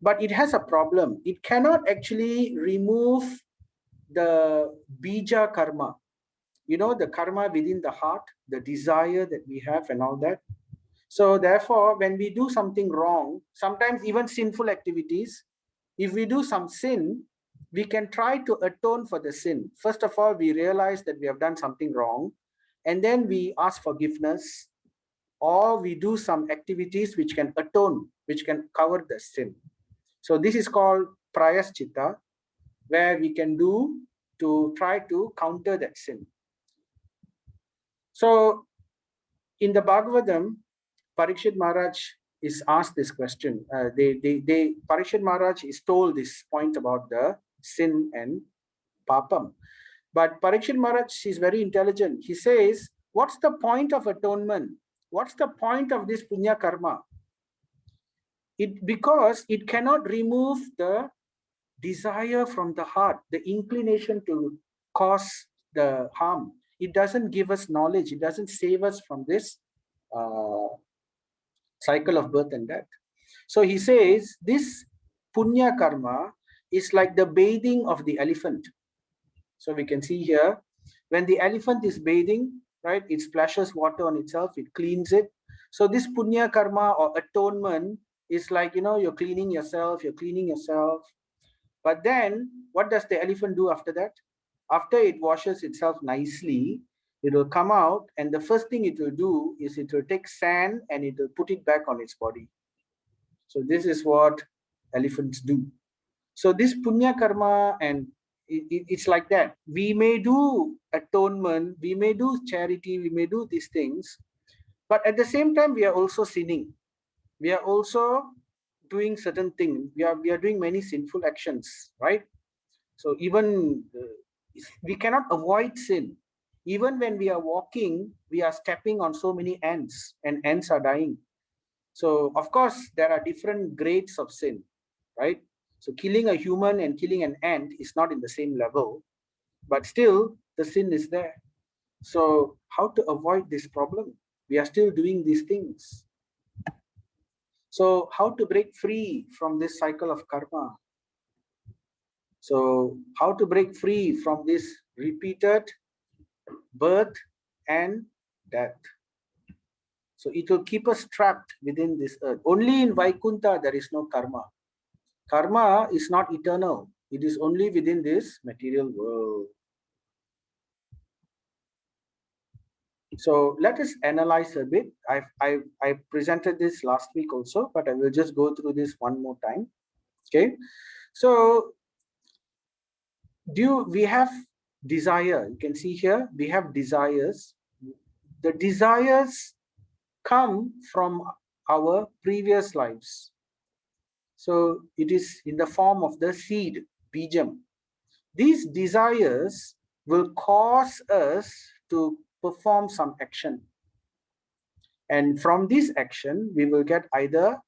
But it has a problem. It cannot actually remove the bija karma. you know, the karma within the heart, the desire that we have and all that. So therefore, when we do something wrong, sometimes even sinful activities, if we do some sin, we can try to atone for the sin. First of all, we realize that we have done something wrong, and then we ask forgiveness, or we do some activities which can atone, which can cover the sin. So this is called prayaschitta, where we can do to try to counter that sin. So in the Bhagavatam, Parikshit Maharaj is asked this question. Parikshit Maharaj is told this point about the sin and papam. But Parikshit Maharaj is very intelligent. He says, what's the point of atonement? What's the point of this punya karma? Because it cannot remove the desire from the heart, the inclination to cause the harm. It doesn't give us knowledge. It doesn't save us from this cycle of birth and death. So he says this punya karma is like the bathing of the elephant. So we can see here, when the elephant is bathing, right, it splashes water on itself, it cleans it. So this punya karma or atonement is like, you know, you're cleaning yourself. But then what does the elephant do after that? After it washes itself nicely, it will come out, and the first thing it will do is it will take sand and it will put it back on its body. So this is what elephants do. So this punya karma, and it's like that. We may do atonement, we may do charity, we may do these things, but at the same time we are also sinning. We are also doing certain things. We are doing many sinful actions, right? So even we cannot avoid sin. Even when we are walking, we are stepping on so many ants, and ants are dying. So of course there are different grades of sin, right? So killing a human and killing an ant is not in the same level, but still the sin is there. So how to avoid this problem? We are still doing these things. So how to break free from this cycle of karma? So how to break free from this repeated birth and death? So it will keep us trapped within this earth. Only in Vaikuntha there is no karma. Karma is not eternal. It is only within this material world. So let us analyze a bit. I presented this last week also, but I will just go through this one more time. Okay. So we have desire. You can see here we have desires. The desires come from our previous lives. So it is in the form of the seed, bijam. These desires will cause us to perform some action. And from this action, we will get either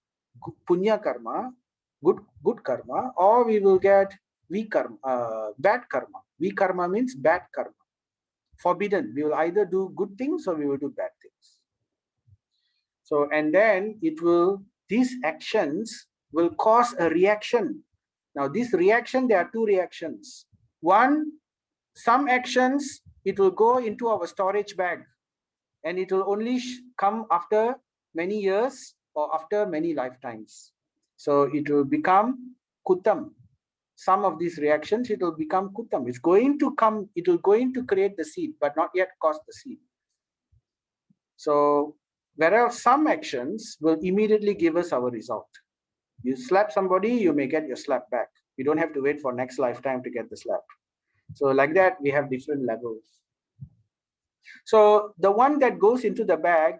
punya karma, good karma, or we will get bad karma. Vikarma means bad karma. Forbidden. We will either do good things or we will do bad things. So, and then these actions will cause a reaction. Now, this reaction, there are two reactions. One, some actions, it will go into our storage bag, and it will only come after many years or after many lifetimes. So it will become kutam. Some of these reactions, it will become kutam. It's going to come, it will going to create the seed, but not yet cause the seed. So whereas some actions will immediately give us our result. You slap somebody, you may get your slap back. You don't have to wait for next lifetime to get the slap. So like that, we have different levels. So the one that goes into the bag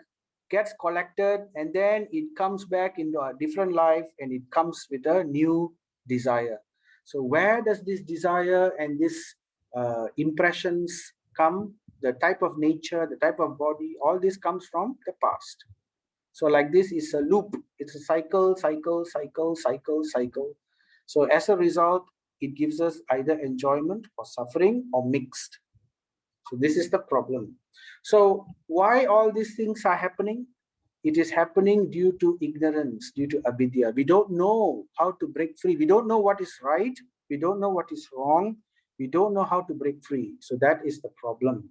gets collected, and then it comes back into a different life, and it comes with a new desire. So where does this desire and this impressions come? The type of nature, the type of body, all this comes from the past. So like this is a loop. It's a cycle. So as a result, it gives us either enjoyment or suffering or mixed. So this is the problem. So why all these things are happening? It is happening due to ignorance, due to avidya. We don't know how to break free. We don't know what is right. We don't know what is wrong. We don't know how to break free. So that is the problem.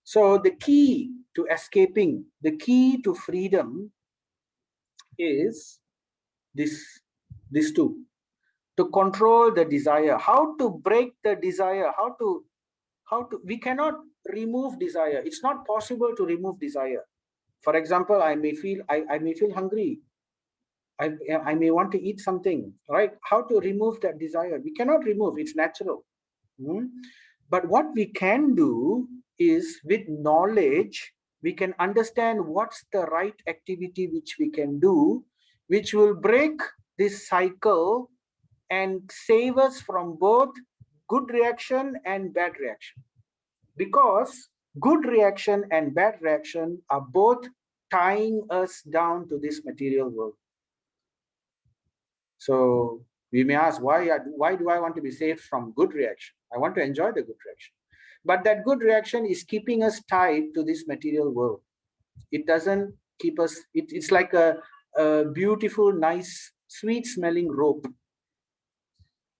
So the key to escaping, the key to freedom is this two. To control the desire, how to break the desire, we cannot remove desire. It's not possible to remove desire. For example, I may feel hungry. I may want to eat something, right? How to remove that desire? We cannot remove, it's natural. But what we can do is, with knowledge, we can understand what's the right activity which we can do, which will break this cycle and save us from both good reaction and bad reaction. Because good reaction and bad reaction are both tying us down to this material world. So we may ask, why do I want to be saved from good reaction? I want to enjoy the good reaction. But that good reaction is keeping us tied to this material world. It doesn't keep us, it's like a beautiful, nice, sweet smelling rope.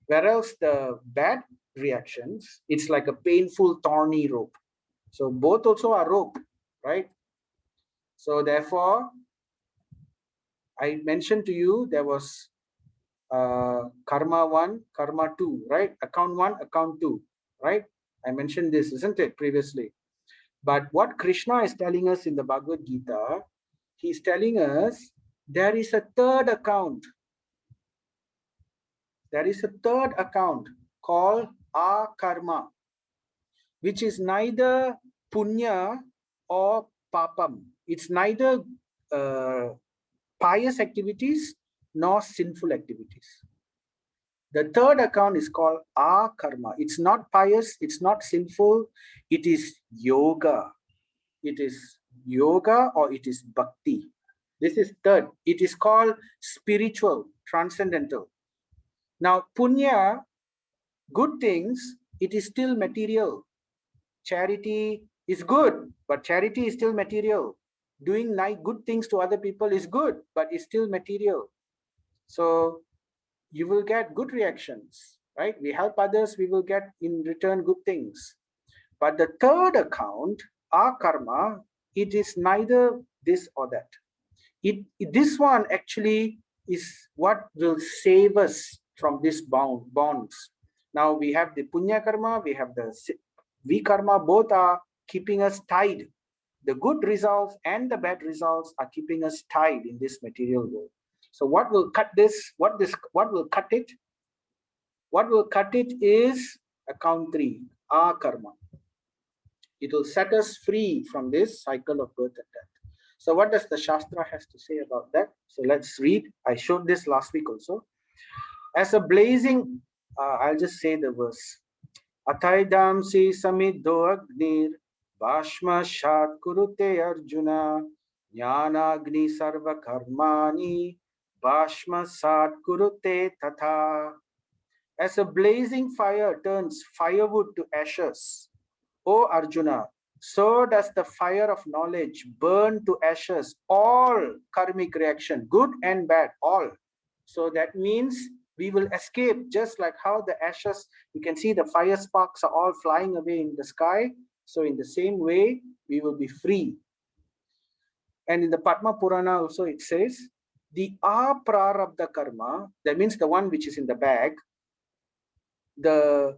Whereas the bad reactions, it's like a painful, thorny rope. So both also are rope, right? So therefore, I mentioned to you there was karma 1, karma 2, right? Account 1, account 2, right? I mentioned this, isn't it, previously? But what Krishna is telling us in the Bhagavad Gita, he's telling us there is a third account. There is a third account called akarma, which is neither punya or papam. It's neither pious activities nor sinful activities. The third account is called akarma. It's not pious, it's not sinful, it is yoga. It is yoga or it is bhakti. This is third. It is called spiritual, transcendental. Now, punya, good things, it is still material. Charity is good, but charity is still material. Doing nice, good things to other people is good, but it's still material. So you will get good reactions, right? We help others, we will get in return good things. But the third account, our karma, it is neither this or that. This one actually is what will save us from this bonds. Now we have the punya karma, we have the vikarma, both are keeping us tied. The good results and the bad results are keeping us tied in this material world. So what will cut this? What will cut it? What will cut it is account 3, our karma. It will set us free from this cycle of birth and death. So what does the Shastra has to say about that? So let's read. I showed this last week also. As a blazing, I'll just say the verse. Athaidamsi samiddo agnir bhashma shat kurute arjuna jnana agni sarva karmani bhashma sat kurute tatha. As a blazing fire turns firewood to ashes, O Arjuna, so does the fire of knowledge burn to ashes all karmic reaction, good and bad, all. So that means we will escape, just like how the ashes, you can see the fire sparks are all flying away in the sky. So in the same way, we will be free. And in the Padma Purana also it says, the aprarabdha karma, that means the one which is in the bag, the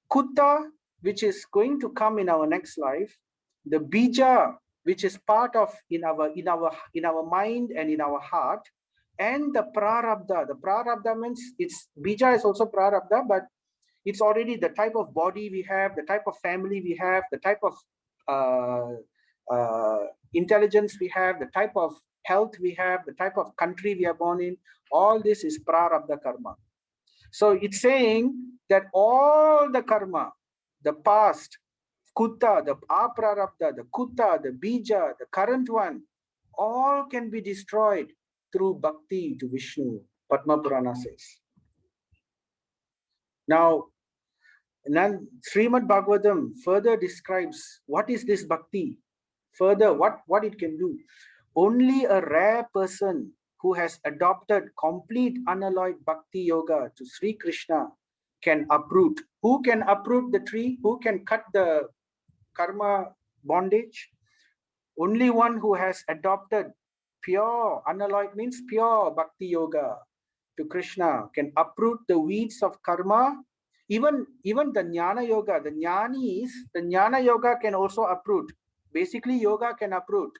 kutta, which is going to come in our next life, the bija, which is part of in our mind and in our heart, and the prarabdha. The prarabdha means it's bija is also prarabdha, but it's already the type of body we have, the type of family we have, the type of intelligence we have, the type of health we have, the type of country we are born in. All this is prarabdha karma. So it's saying that all the karma, the past, kutta, the aprarabdha, the kutta, the bija, the current one, all can be destroyed through bhakti to Vishnu, Padma Purana says. Now, Srimad Bhagavatam further describes what is this bhakti, further what it can do. Only a rare person who has adopted complete unalloyed bhakti yoga to Sri Krishna can uproot. Who can uproot the tree? Who can cut the karma bondage. Only one who has adopted pure, unalloyed means pure bhakti yoga to Krishna can uproot the weeds of karma. Even the jnana yoga, the jnanis, the jnana yoga can also uproot. Basically, yoga can uproot.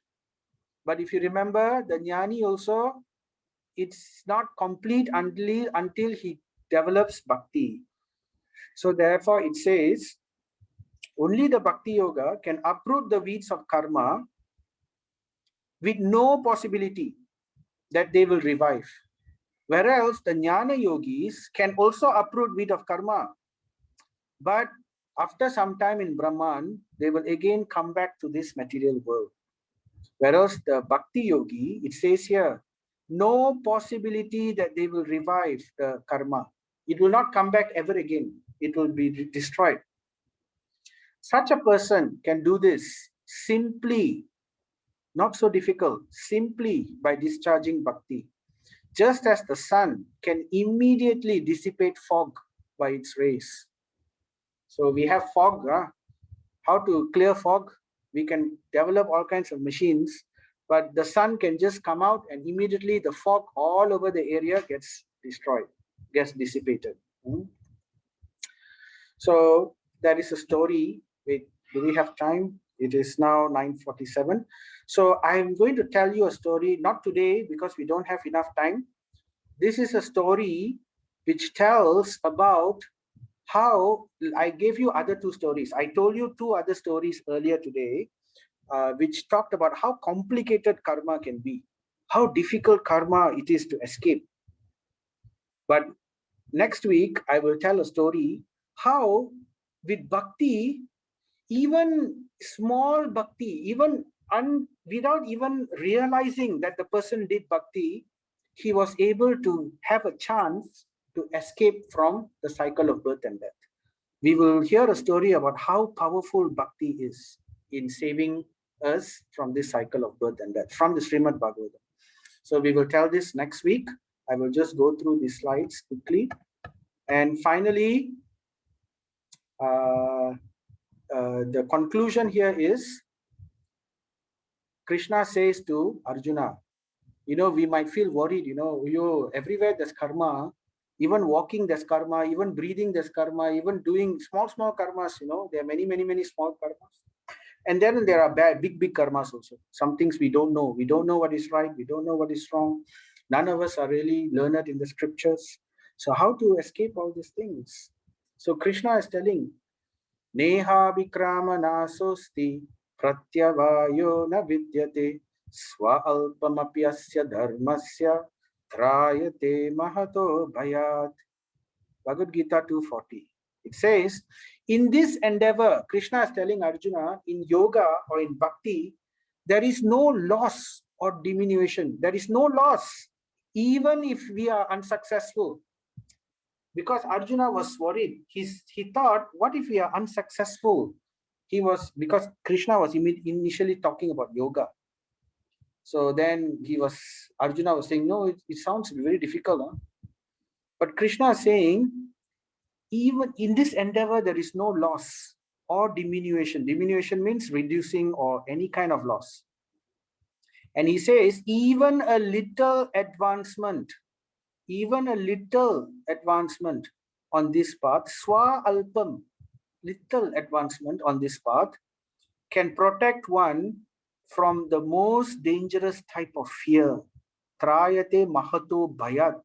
But if you remember, the jnani also, it's not complete until he develops bhakti. So therefore, it says only the bhakti yoga can uproot the weeds of karma with no possibility that they will revive. Whereas the jnana yogis can also uproot weed of karma, but after some time in Brahman, they will again come back to this material world. Whereas the bhakti yogi, it says here, no possibility that they will revive the karma. It will not come back ever again. It will be destroyed. Such a person can do this simply, not so difficult, simply by discharging bhakti. Just as the sun can immediately dissipate fog by its rays. So we have fog. How to clear fog? We can develop all kinds of machines, but the sun can just come out and immediately the fog all over the area gets destroyed, gets dissipated. So that is a story. Wait, do we have time? It is now 9:47. So I'm going to tell you a story, not today because we don't have enough time. This is a story which tells about how I gave you other two stories. I told you two other stories earlier today, which talked about how complicated karma can be, how difficult karma it is to escape. But next week, I will tell a story how with bhakti, even small bhakti, even without even realizing that the person did bhakti, he was able to have a chance to escape from the cycle of birth and death. We will hear a story about how powerful bhakti is in saving us from this cycle of birth and death, from the Srimad Bhagavatam. So we will tell this next week. I will just go through these slides quickly. And finally, the conclusion here is Krishna says to Arjuna, we might feel worried, everywhere there's karma, even walking there's karma, even breathing there's karma, even doing small karmas, there are many small karmas. And then there are big karmas also. Some things we don't know. We don't know what is right. We don't know what is wrong. None of us are really learned in the scriptures. So how to escape all these things? So Krishna is telling, Neha vikrama nasosti pratyavayo na vidyate swa alpamapyasya dharmasya trayate mahato bhayat. Bhagavad Gita 2:40. It says, in this endeavor, Krishna is telling Arjuna, in yoga or in bhakti, there is no loss or diminution. There is no loss, even if we are unsuccessful. Because Arjuna was worried. He thought, what if we are unsuccessful? Because Krishna was initially talking about yoga. So then Arjuna was saying, no, it sounds very difficult. Huh? But Krishna is saying, even in this endeavor, there is no loss or diminution. Diminution means reducing or any kind of loss. And he says, even a little advancement on this path, swa alpam, little advancement on this path, can protect one from the most dangerous type of fear. Trayate mahato bhayat.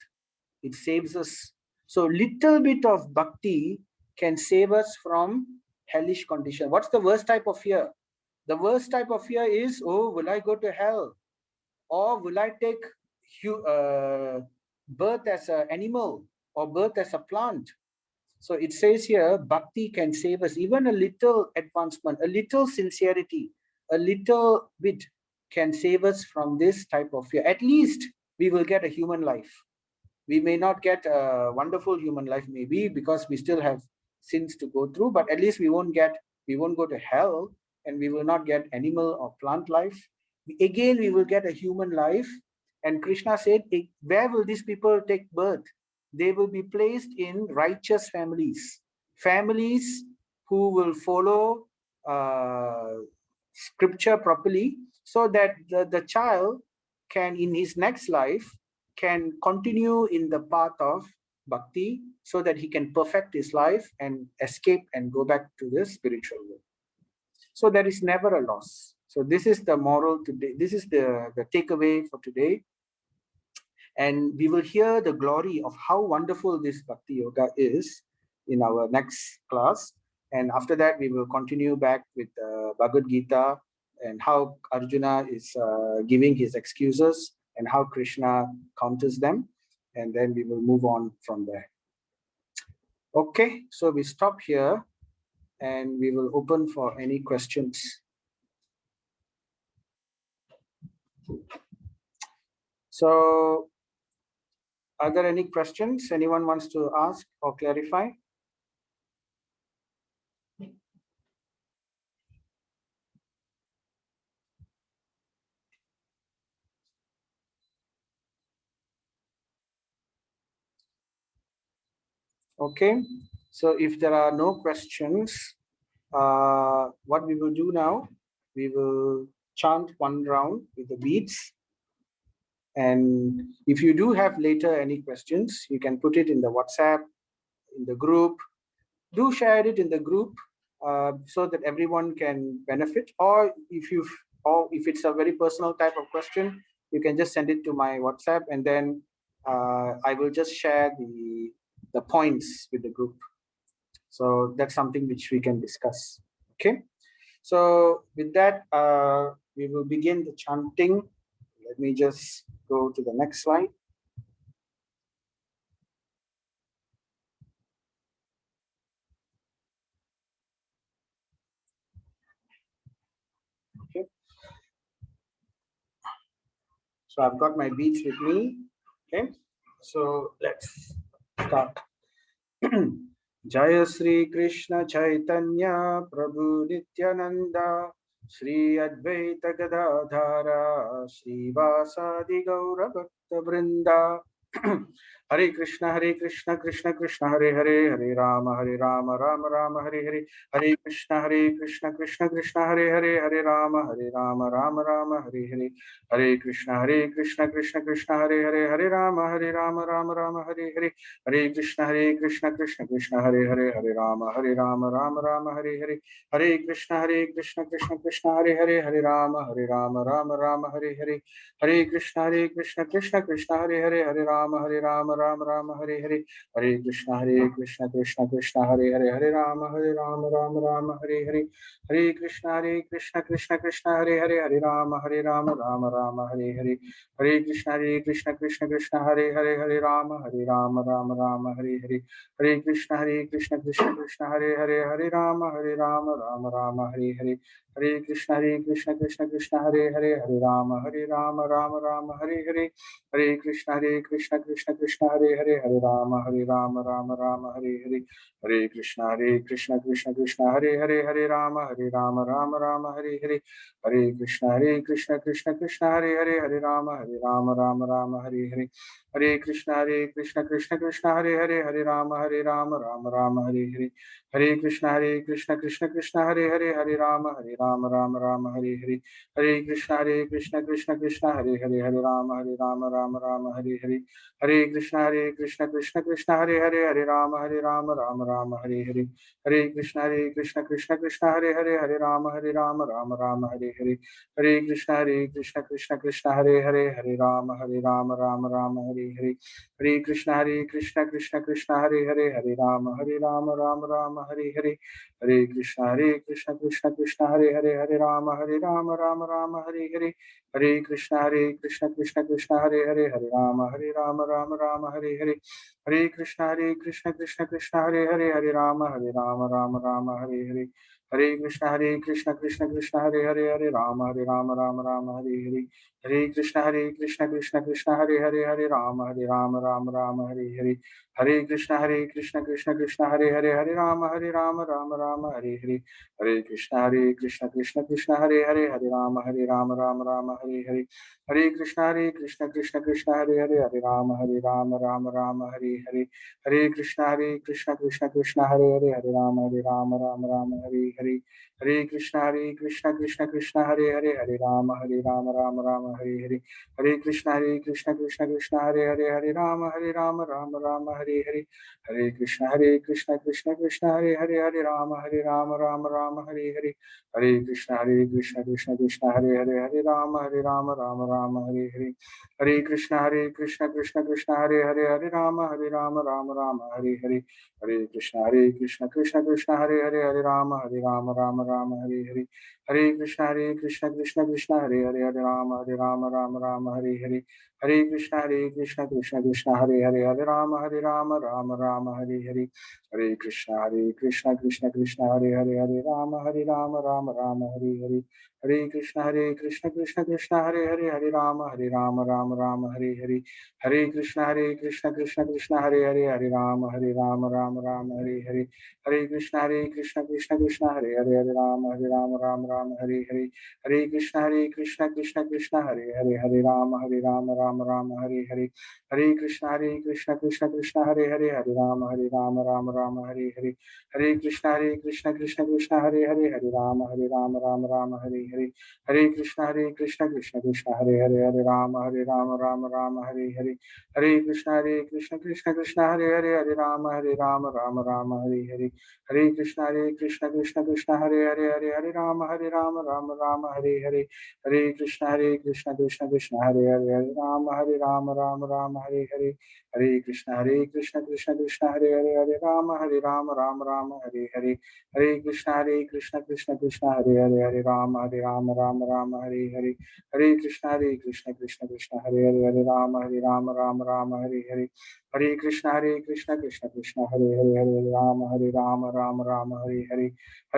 It saves us. So little bit of bhakti can save us from hellish condition. What's the worst type of fear? The worst type of fear is, oh, will I go to hell? Or will I take birth as an animal or birth as a plant? So it says here, bhakti can save us. Even a little advancement, a little sincerity, a little bit can save us from this type of fear. At least we will get a human life. We may not get a wonderful human life, maybe because we still have sins to go through, but at least we won't go to hell, and we will not get animal or plant life. Again, we will get a human life. And Krishna said, where will these people take birth? They will be placed in righteous families who will follow scripture properly, so that the child can, in his next life, can continue in the path of bhakti, so that he can perfect his life and escape and go back to the spiritual world. So there is never a loss. So this is the moral today. This is the takeaway for today. And we will hear the glory of how wonderful this bhakti yoga is in our next class. And after that, we will continue back with Bhagavad Gita and how Arjuna is giving his excuses and how Krishna counters them. And then we will move on from there. Okay, so we stop here and we will open for any questions. So, are there any questions anyone wants to ask or clarify? Okay, so if there are no questions, what we will do now, we will chant one round with the beads. And if you do have later any questions, you can put it in the WhatsApp, in the group. Do share it in the group so that everyone can benefit. Or if it's a very personal type of question, you can just send it to my WhatsApp, and then I will just share the points with the group. So that's something which we can discuss. Okay. So with that, we will begin the chanting. Let me just go to the next slide. Okay. So I've got my beads with me. Okay. So let's start. Jaya Sri Krishna Chaitanya Prabhu Nityananda Sri Advaita Gadadhara Sri Vasadi Gaura Bhakta Vrinda Hare Krishna Krishna Krishna Hare Hare Hare Rama Rama Rama Hare Hare Hare Krishna Krishna Krishna Hare Hare Hare Rama Rama Rama Hare Hare Hare Krishna Krishna Krishna Hare Hare Hare Rama Rama Hare Hare Hare Krishna Krishna Krishna Hare Hare Hare Rama Rama Hare Hare Hare Krishna Krishna Krishna Hare Hare Hare Rama Rama Hare Hare Hare Krishna Krishna Krishna Hare Hare Hare Rama Rama Hare Hare Hare Krishna Krishna Krishna Hare Hare Hare Rama Rama Hare Hare Hare Krishna Krishna Krishna Hare Hare Hare Rama Rama Hare Hare Hare Krishna Krishna Krishna Hare Hare Hare Rama Rama Hare Hare Hare Krishna Krishna Krishna Hare Hare Hare Rama Rama Hare Hare Hare Krishna Krishna Krishna Hare Hare Hare Rama Rama Hare Hare Hare Krishna Krishna Krishna Hare Hare Hare Rama Rama Hare Hare Hare Krishna Krishna Krishna Hare Hare Hare Rama Hare Hare Hare Krishna Krishna Krishna Hare Hare Hare Rama Hare Hare Hare Krishna Krishna Krishna Hare Hare Hare Rama Rama Hare Hare Hare Krishna Krishna Krishna Hare Hare Hare Rama Hare Hare Hare Krishna Krishna Krishna Hare Hare Hare Rama Hare Hare Hare Krishna Krishna Krishna Hare Hare Hare Rama Hare Hare Hare Krishna Krishna Krishna Hare Hare Hare Rama Hare Hare Hare Krishna Krishna Hare Hare Hare Rama Hare Hare Hare Krishna Krishna Krishna Hare Hare Hare Rama Hare Hare Hare Krishna Krishna Krishna Hare Hare Hare Rama Hare Hare Hare Krishna Krishna Krishna Hare Hare Hare Rama Hare Hare Hare Krishna Krishna Krishna Hare Hare Hare Rama Hare Hare Hare Krishna Krishna Krishna Hare Hare Hare Rama Rama Hare Hare Hare Krishna Krishna Krishna Hare Hare Hare Rama Rama Hare Hare Hare Krishna Krishna Krishna Hare Hare Hare Rama Rama Rama Hare Hare Hare Krishna Krishna Krishna Hare Hare Hare Rama Rama Hare Hare Hare Krishna Krishna Krishna Hare Hare Hare Rama Rama Hare Hare Hare Krishna Krishna Krishna Hare Hare Hare Rama Rama Hare Hare Hare Krishna Krishna Krishna Hare Hare Hare Rama Rama Hare Hare Hare Krishna Krishna Krishna Hare Hare Hare Rama Hare Hare Hare Krishna Krishna Krishna Hare Hare Hare Rama Hare Hare Hare Krishna Krishna Krishna Hare Hare Hare Rama Hare Hare Hare Krishna Krishna Krishna Hare Hare Hare Rama Hare Hare Hare Krishna Krishna Krishna Hare Hare Hare Rama Hare Hare Hare Krishna Krishna Krishna Hare Hare Hare Rama Hare Hare Hare Krishna Krishna Krishna Hare Hare Hare Rama Hare Hare Hare Krishna Krishna Hare Hare Hare Rama Hare Hare Hare Krishna Krishna Hare Hare Hare Rama Hare Hare Hare Krishna Krishna Krishna Hare Hare Hare Rama Rama Hare Hare Hare Krishna Krishna Krishna Hare Hare Hare Rama Hare Hare Hare Krishna Krishna Krishna Hare Hare Hare Rama Hare Hare Hare Krishna Krishna Krishna Hare Hare Hare Rama Hare Hare Hare Krishna Krishna Krishna Hare Hare Hare Rama Hare Hare Hare Krishna Krishna Krishna Hare Hare Hare Rama Hare Hare Hare Krishna Krishna Krishna Hare Hare Hare Rama Hare Hare Hare Krishna Krishna Krishna Hare Hare Hare Hare Rama Hare Hare Hare Krishna Krishna Krishna Hare Hare Hare Rama Hare Hare Hare Krishna Krishna Krishna Hare Hare Hare Rama Hare Hare Hare Krishna Krishna Krishna Hare Hare Hare Rama Hare Hare Hare Krishna Krishna Krishna Hare Hare Hare Rama Hare Hare Hare Krishna Krishna Krishna Hare Hare Hare Rama Hare Hare Hare Krishna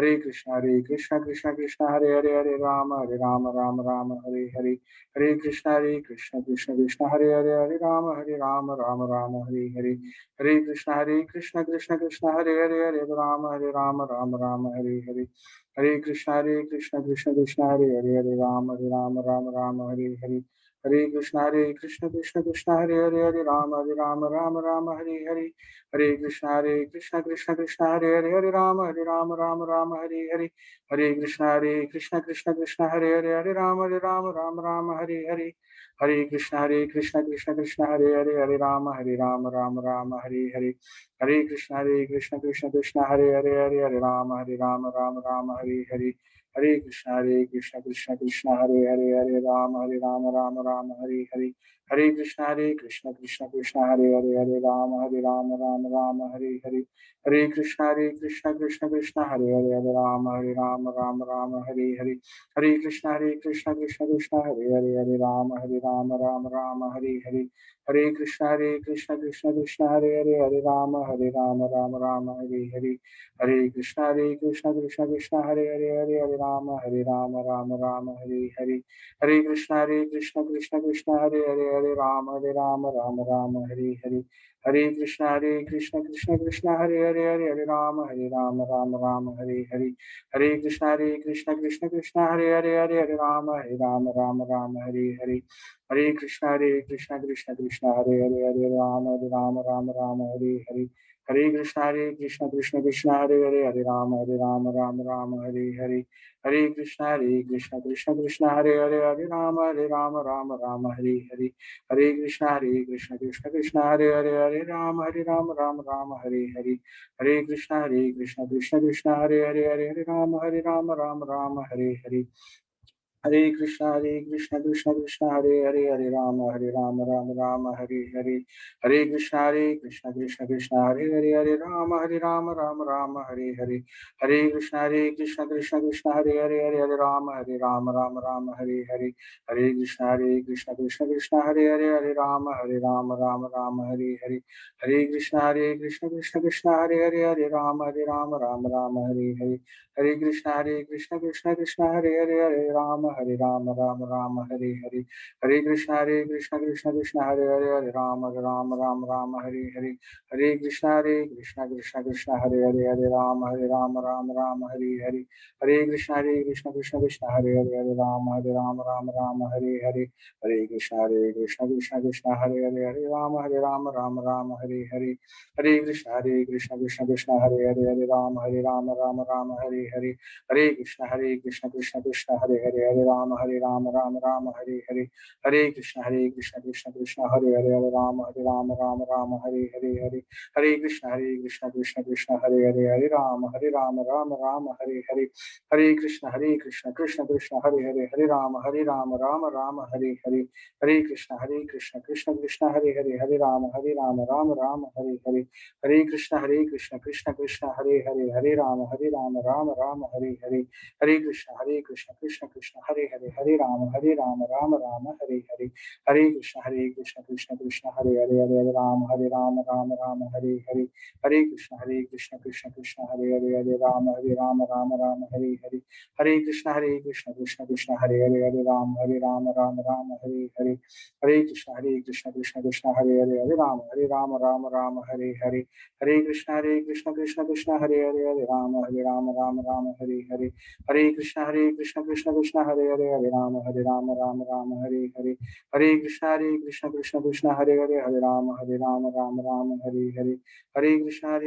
Krishna Krishna Hare Hare Hare Rama Hare Hare Hare Krishna Krishna Krishna Hare Hare Hare Rama Hare Hare Hare Krishna Krishna Krishna Hare Hare Hare Rama Hare Hare Hare Krishna Krishna Krishna Hare Hare Hare Rama Hare Hare Hare Krishna Krishna Krishna Hare Hare Hare Rama Hare Hare Hare Krishna Krishna Krishna Hare Hare Hare Rama Hare Hare Hare Krishna Krishna Krishna Hare Hare Hare Rama Hare Hare Hare Krishna Krishna Krishna Hare Hare Hare Rama Hare Hare Hare Krishna Krishna Krishna Hare Hare Hare Hare Rama Hare Hare Hare Krishna Krishna Krishna Hare Hare Hare Rama Hare Hare Hare Krishna Krishna Krishna Hare Hare Hare Rama Hare Hare Hare Krishna Krishna Krishna Hare Hare Hare Rama Hare Hare Hare Krishna Krishna Krishna Hare Hare Hare Rama Hare Hare Hare Krishna Krishna Krishna Hare Hare Hare Rama Hare Hare Hare Krishna Krishna Krishna Hare Hare Hare Rama Hare Hare Hare Krishna Krishna Krishna Hare Hare Hare Rama Hare Hare Hare Krishna Krishna Krishna Hare Hare Hare Rama Hare Hare Hare Krishna Krishna Krishna Hare Hare Hare Rama Hare Hare Hare Krishna Krishna Krishna Hare Hare Hare Rama Hare Hare Hare Krishna Krishna Krishna Hare Hare Hare Rama Hare Hare Hare Krishna Krishna Krishna Hare Hare Hare Rama Hare Hare Hare Krishna Krishna Krishna Hare Hare Hare Rama Hare Hare Hare Krishna Krishna Krishna Hare Hare Hare Rama Hare Hare Hare Krishna Krishna Krishna Hare Hare Hare Rama Hare Hare Hare Krishna Krishna Krishna Hare Hare Hare Rama Hare Hare Hare Krishna Krishna Krishna Hare Hare Hare Rama Hare Hare Hare Krishna Krishna Krishna Hare Hare Hare Rama Hare Hare Hare Krishna Krishna Krishna Hare Hare Hare Rama Hare Hare Hare Krishna Krishna Krishna Hare Hare Rama Hare Rama Rama Rama Hare Hare, Hare Krishna Krishna Krishna Hare Hare, Hare Rama Rama Rama Hare Hare, Hare Krishna Krishna Krishna Hare Hare, Hare Rama Rama Hare Hare, Hare Krishna Krishna Hare Hare, Hare Rama Rama Hare Hare, Hare Krishna Krishna Hare Hare, Hare Rama Rama Hare Hare, Hare Krishna Krishna Hare Hare, Hare Rama Rama Hare Hare, Hare Krishna Krishna Hare Hare, Hare Rama Rama Hare Hare, Hare Krishna Krishna Hare Hare, Hare Rama Rama Hare Hare, Hare Krishna Krishna Hare Hare, Hare Rama Rama Hare Hare, Hare Krishna Krishna Hare Hare, Hare Rama Rama Hare Hare, Hare Krishna Krishna Hare Hare, Hare Rama Rama Hare Hare, Hare Krishna Krishna Hare Hare, Hare Rama Rama Hare Hare, Hare Krishna Krishna Hare Hare, Hare Rama Rama Hare Hare, Hare Krishna Krishna Hare Hare, Hare Rama Rama Hare Hare, Hare Krishna Krishna Hare Hare, Hare Rama Rama Hare Hare, Hare Krishna Krishna Hare Hare, Hare Rama Rama Hare Hare, Hare Krishna Krishna Hare Hare, Hare Rama Rama Hare Hare, Hare Krishna Krishna Hare Hare, Hare Rama Hare Hare, Hare Krishna Krishna Hare Hare, Hare Rama Hare Hare, Hare Krishna Krishna Hare Hare, Hare Rama Hare Hare, Hare Krishna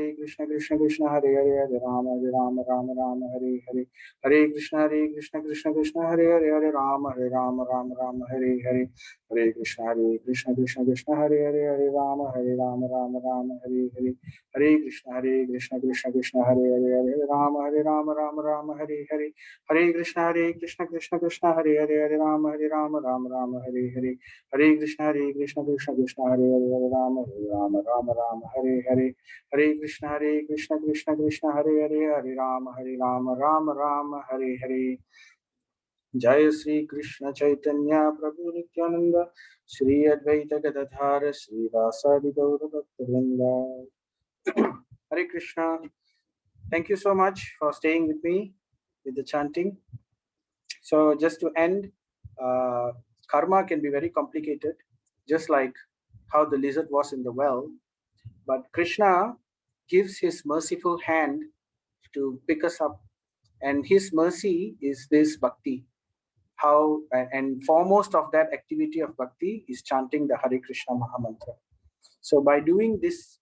Krishna Hare Hare, Hare Rama Hare Hare, Hare Krishna Krishna Hare Hare, Hare Rama Hare Hare, Hare Krishna Krishna Hare Hare, Hare Rama Hare Hare, Hare Krishna Krishna Hare Hare, Hare Rama Hare Hare, Hare Krishna Krishna Hare Hare, Hare Rama Hare Hare, Hare Krishna Krishna Hare Hare, Hare Rama Hare Hare, Hare Krishna Krishna Hare Hare, Hare Rama Hare Hare. Jai Sri Krishna Chaitanya Prabhu Nityananda, Sri Advaita Gadadhara Sri Vasadi Gaura Bhaktivinoda. Hare Krishna. Thank you so much for staying with me with the chanting. So just to end, karma can be very complicated, just like how the lizard was in the well. But Krishna gives his merciful hand to pick us up, and his mercy is this bhakti. How and foremost of that activity of bhakti is chanting the Hare Krishna Mahamantra. So by doing this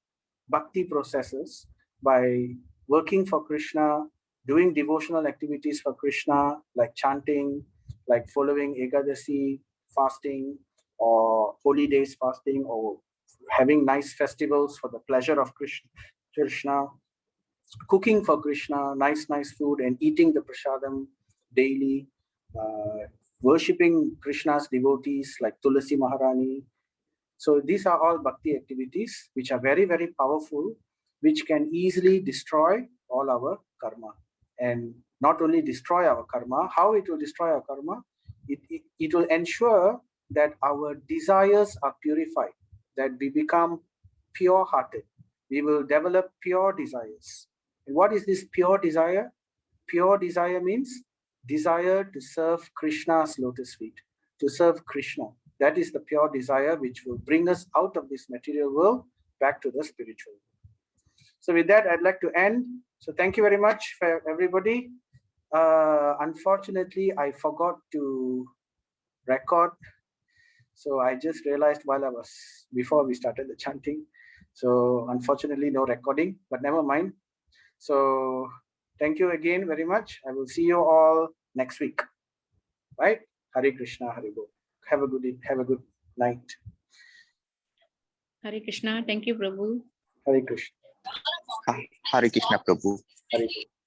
bhakti processes, by working for Krishna, doing devotional activities for Krishna, like chanting, like following Ekadasi fasting, or holy days fasting, or having nice festivals for the pleasure of Krishna, cooking for Krishna, nice food, and eating the prasadam daily, worshipping Krishna's devotees like Tulasi Maharani. So these are all bhakti activities which are very, very powerful, which can easily destroy all our karma. And not only destroy our karma, how it will destroy our karma? It will ensure that our desires are purified, that we become pure-hearted. We will develop pure desires. And what is this pure desire? Pure desire means desire to serve Krishna's lotus feet, to serve Krishna. That is the pure desire which will bring us out of this material world back to the spiritual world. So with that, I'd like to end. So thank you very much for everybody. Unfortunately, I forgot to record. So I just realized before we started the chanting. So unfortunately, no recording, but never mind. So thank you again very much. I will see you all next week. Right? Hare Krishna, Hare Bol. Have a good night. Hare Krishna. Thank you, Prabhu. Hare Krishna. Hare Krishna, Prabhu. Hare Krishna.